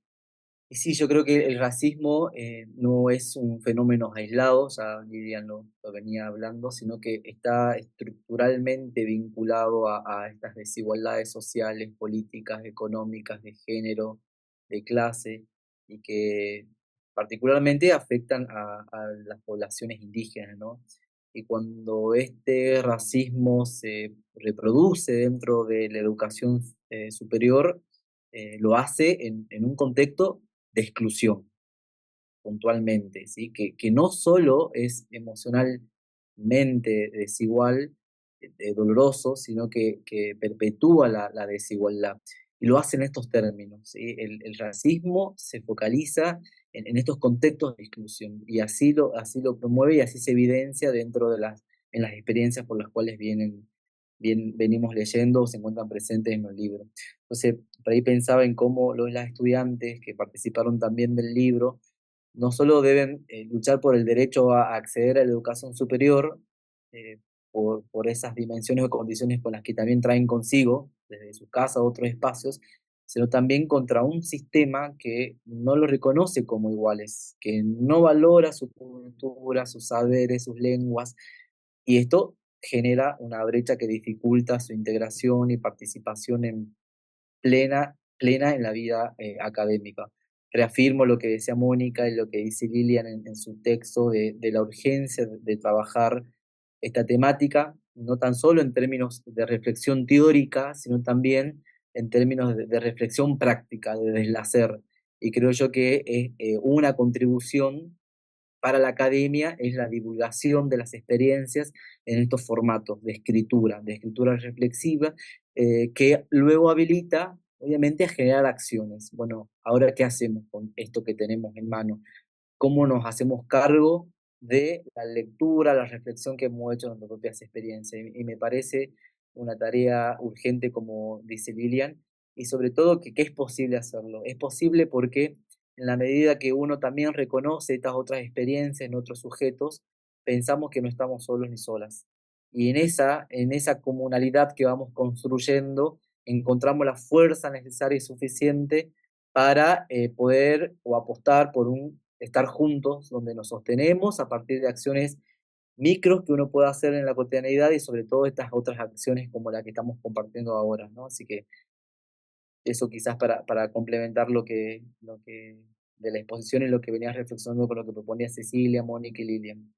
Speaker 6: sí, yo creo que el racismo no es un fenómeno aislado, ya Lilian lo venía hablando, sino que está estructuralmente vinculado a estas desigualdades sociales, políticas, económicas, de género, de clase, y que particularmente afectan a las poblaciones indígenas, ¿no? Y cuando este racismo se reproduce dentro de la educación superior, lo hace en un contexto de exclusión, puntualmente, ¿sí? Que no solo es emocionalmente desigual, doloroso, sino que perpetúa la desigualdad. Y lo hace en estos términos, ¿sí? El racismo se focaliza en estos contextos de exclusión y así lo promueve y así se evidencia dentro en las experiencias por las cuales venimos leyendo o se encuentran presentes en los libros. Entonces, por ahí pensaba en cómo las estudiantes que participaron también del libro no solo deben luchar por el derecho a acceder a la educación superior, eh, por esas dimensiones o condiciones con las que también traen consigo, desde su casa u otros espacios, sino también contra un sistema que no los reconoce como iguales, que no valora su cultura, sus saberes, sus lenguas, y esto genera una brecha que dificulta su integración y participación plena en la vida académica. Reafirmo lo que decía Mónica y lo que dice Lilian en su texto de la urgencia de trabajar esta temática, no tan solo en términos de reflexión teórica, sino también en términos de reflexión práctica, de deslacer. Y creo yo que es una contribución para la academia es la divulgación de las experiencias en estos formatos de escritura reflexiva, que luego habilita, obviamente, a generar acciones. Bueno, ahora, ¿qué hacemos con esto que tenemos en mano? ¿Cómo nos hacemos cargo de la lectura, la reflexión que hemos hecho en nuestras propias experiencias? Y me parece una tarea urgente, como dice Lilian, y sobre todo que es posible hacerlo. Es posible porque en la medida que uno también reconoce estas otras experiencias en otros sujetos, pensamos que no estamos solos ni solas. Y en esa comunalidad que vamos construyendo, encontramos la fuerza necesaria y suficiente para poder o apostar por un estar juntos, donde nos sostenemos a partir de acciones micros que uno puede hacer en la cotidianidad y sobre todo estas otras acciones como la que estamos compartiendo ahora, ¿no? Así que Eso quizás para complementar lo que de la exposición y lo que venías reflexionando con lo que proponía Cecilia, Mónica y Lilian.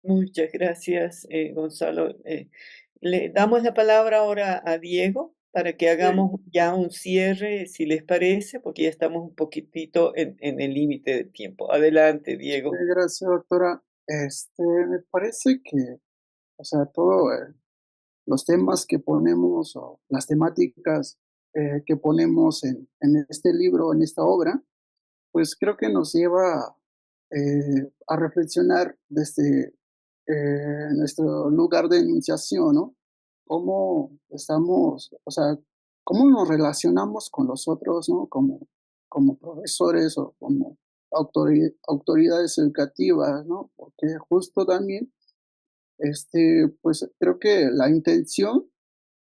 Speaker 1: Muchas gracias, Gonzalo. Le damos la palabra ahora a Diego para que hagamos ya un cierre, si les parece, porque ya estamos un poquitito en el límite de tiempo. Adelante, Diego.
Speaker 3: Gracias, doctora. Me parece que, o sea, todo los temas que ponemos o las temáticas que ponemos en este libro, en esta obra, pues creo que nos lleva a reflexionar desde nuestro lugar de enunciación, ¿no? Cómo estamos, o sea, cómo nos relacionamos con los otros, ¿no? Como profesores o como autoridades educativas, ¿no? Porque justo también, pues creo que la intención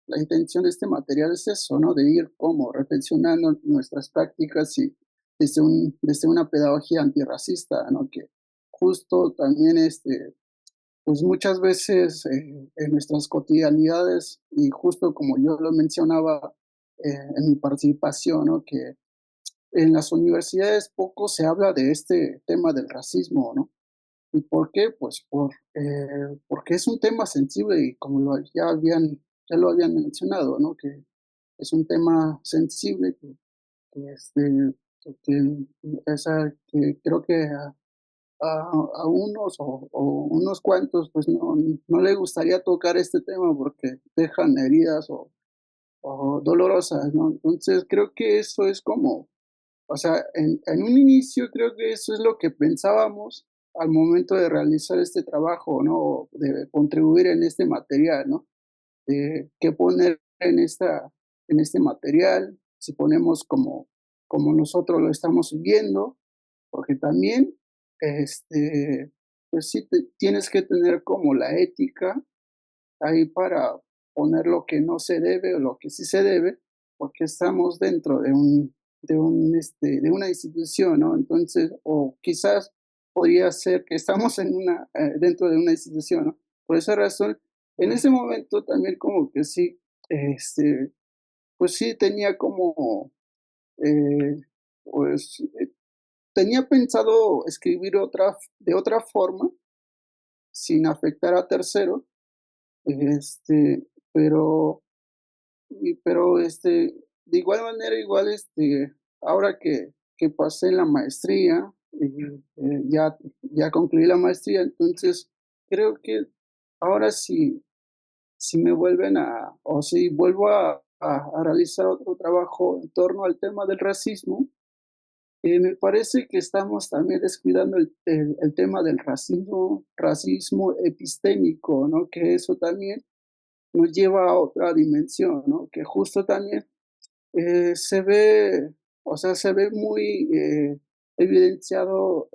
Speaker 3: de este material es eso, ¿no? De ir como reflexionando nuestras prácticas y desde una pedagogía antirracista, ¿no? Que justo también, pues muchas veces en nuestras cotidianidades, y justo como yo lo mencionaba en mi participación, ¿no? Que en las universidades poco se habla de este tema del racismo, ¿no? ¿Y por qué? Pues porque es un tema sensible y como ya lo habían mencionado, ¿no? Que es un tema sensible que, que, que creo que a unos o unos cuantos pues no le gustaría tocar este tema porque dejan heridas o dolorosas, ¿no? Entonces creo que eso es como, o sea, en un inicio creo que eso es lo que pensábamos al momento de realizar este trabajo, ¿no? O de contribuir en este material, ¿no? Qué poner en este material, si ponemos como nosotros lo estamos viendo, porque también, pues sí tienes que tener como la ética ahí para poner lo que no se debe o lo que sí se debe, porque estamos dentro de una institución, ¿no? Entonces, o quizás podría ser que estamos dentro de una institución, ¿no? Por esa razón, en ese momento también como que sí, este, pues sí tenía como, eh, pues, tenía pensado escribir de otra forma, sin afectar a terceros, este, pero de igual manera, igual, ahora que pasé la maestría, ya concluí la maestría, entonces creo que ahora si me vuelven o si vuelvo a realizar otro trabajo en torno al tema del racismo, me parece que estamos también descuidando el tema del racismo epistémico, ¿no? Que eso también nos lleva a otra dimensión, ¿no? Que justo también se ve, o sea, se ve muy evidenciado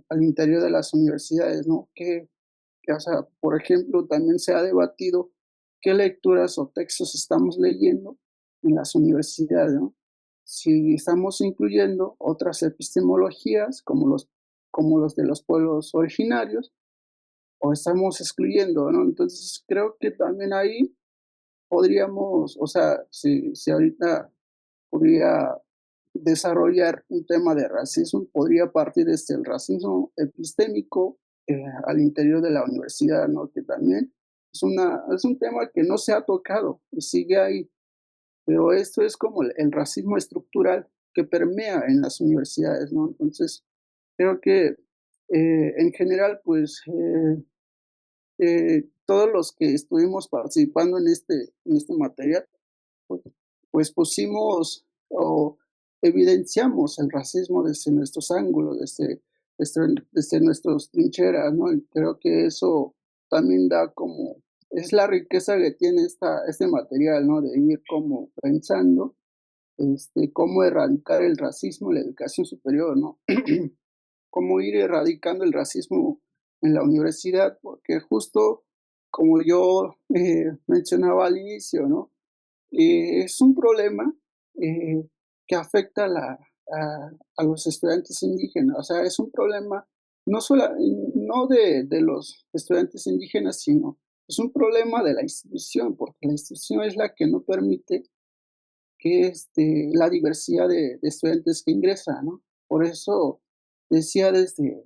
Speaker 3: al interior de las universidades, ¿no? O sea, por ejemplo, también se ha debatido qué lecturas o textos estamos leyendo en las universidades, ¿no? Si estamos incluyendo otras epistemologías como los de los pueblos originarios o estamos excluyendo, ¿no? Entonces creo que también ahí podríamos, o sea, si ahorita podría desarrollar un tema de racismo, podría partir desde el racismo epistémico al interior de la universidad, ¿no? Que también es un tema que no se ha tocado y sigue ahí, pero esto es como el racismo estructural que permea en las universidades, ¿no? Entonces, creo que en general, pues todos los que estuvimos participando en este material, pues, pues pusimos o evidenciamos el racismo desde nuestros ángulos, desde nuestras trincheras, ¿no? Y creo que eso también da como, es la riqueza que tiene este material, ¿no? De ir como pensando, cómo erradicar el racismo en la educación superior, ¿no? Cómo ir erradicando el racismo en la universidad, porque justo como yo mencionaba al inicio, ¿no? Es un problema que afecta a los estudiantes indígenas, o sea, es un problema no, no de los estudiantes indígenas, sino es un problema de la institución, porque la institución es la que no permite que la diversidad de estudiantes que ingresan, ¿no? Por eso decía desde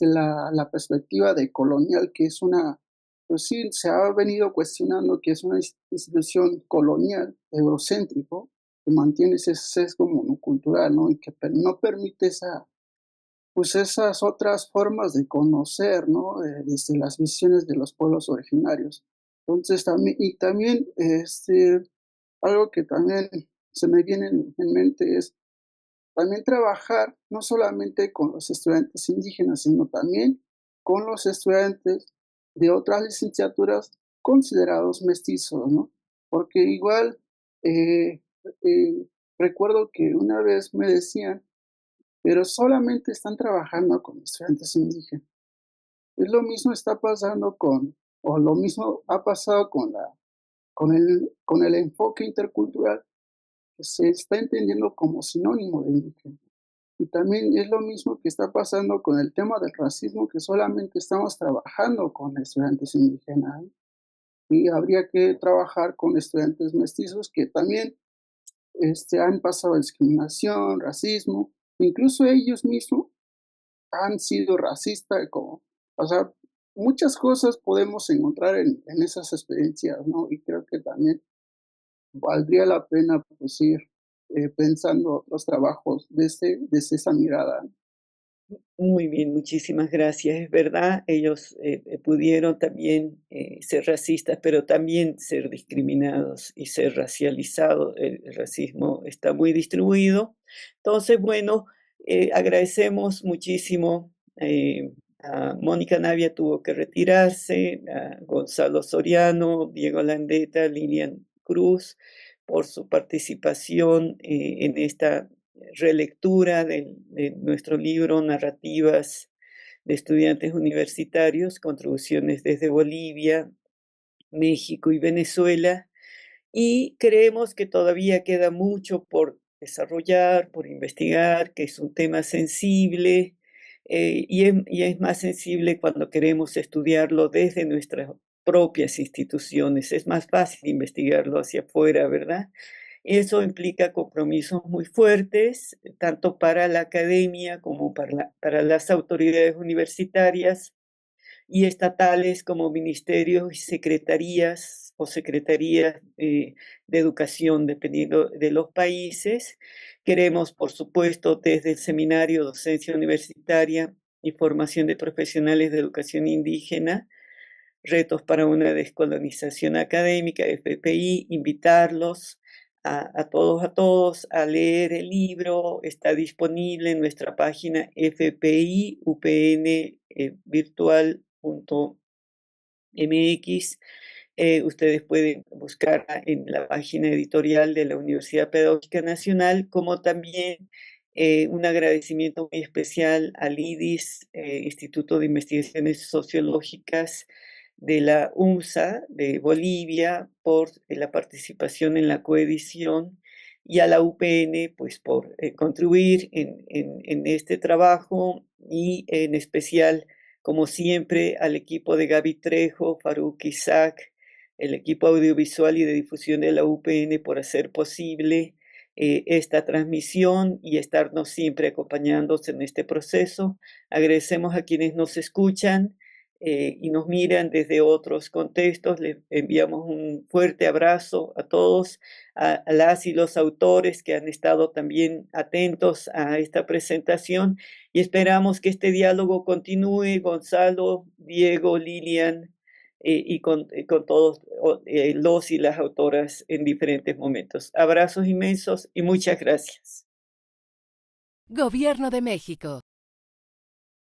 Speaker 3: la perspectiva de colonial, que es pues sí, se ha venido cuestionando que es una institución colonial, eurocéntrico, que mantiene ese sesgo monocultural, ¿no? Y que no permite pues esas otras formas de conocer, ¿no? Desde las visiones de los pueblos originarios. Entonces, también, algo que también se me viene en mente es también trabajar no solamente con los estudiantes indígenas, sino también con los estudiantes de otras licenciaturas considerados mestizos, ¿no? Porque igual eh, recuerdo que una vez me decían, pero solamente están trabajando con estudiantes indígenas. Es lo mismo está pasando o lo mismo ha pasado con el enfoque intercultural, que se está entendiendo como sinónimo de indígena. Y también es lo mismo que está pasando con el tema del racismo, que solamente estamos trabajando con estudiantes indígenas, ¿no? Y habría que trabajar con estudiantes mestizos que también han pasado discriminación, racismo, incluso ellos mismos han sido racistas, o sea, muchas cosas podemos encontrar en esas experiencias, ¿no? Y creo que también valdría la pena pues ir pensando los trabajos desde esa mirada.
Speaker 1: Muy bien, muchísimas gracias. Es verdad, ellos pudieron también ser racistas, pero también ser discriminados y ser racializados. El racismo está muy distribuido. Entonces, bueno, agradecemos muchísimo. A Mónica Navia tuvo que retirarse, a Gonzalo Soriano, Diego Landeta, Lilian Cruz, por su participación en esta relectura de nuestro libro Narrativas de Estudiantes Universitarios, contribuciones desde Bolivia, México y Venezuela, y creemos que todavía queda mucho por desarrollar, por investigar, que es un tema sensible, y es más sensible cuando queremos estudiarlo desde nuestras propias instituciones. Es más fácil investigarlo hacia afuera, ¿verdad? Eso implica compromisos muy fuertes, tanto para la academia como para las autoridades universitarias y estatales como ministerios y secretarías o secretarías de educación, dependiendo de los países. Queremos, por supuesto, desde el Seminario Docencia Universitaria y Formación de Profesionales de Educación Indígena, Retos para una Descolonización Académica, FPI, invitarlos a todos a leer el libro. Está disponible en nuestra página fpiupnvirtual.mx. Ustedes pueden buscar en la página editorial de la Universidad Pedagógica Nacional, como también un agradecimiento muy especial al IDIS, Instituto de Investigaciones Sociológicas de la UNSA de Bolivia, por la participación en la coedición, y a la UPN pues por contribuir en este trabajo, y en especial, como siempre, al equipo de Gaby Trejo, Faruk Isaac, el equipo audiovisual y de difusión de la UPN, por hacer posible esta transmisión y estarnos siempre acompañándonos en este proceso. Agradecemos a quienes nos escuchan y nos miran desde otros contextos. Les enviamos un fuerte abrazo a todos, a las y los autores que han estado también atentos a esta presentación, y esperamos que este diálogo continúe, Gonzalo, Diego, Lilian, y con todos los y las autoras en diferentes momentos. Abrazos inmensos y muchas gracias.
Speaker 7: Gobierno de México.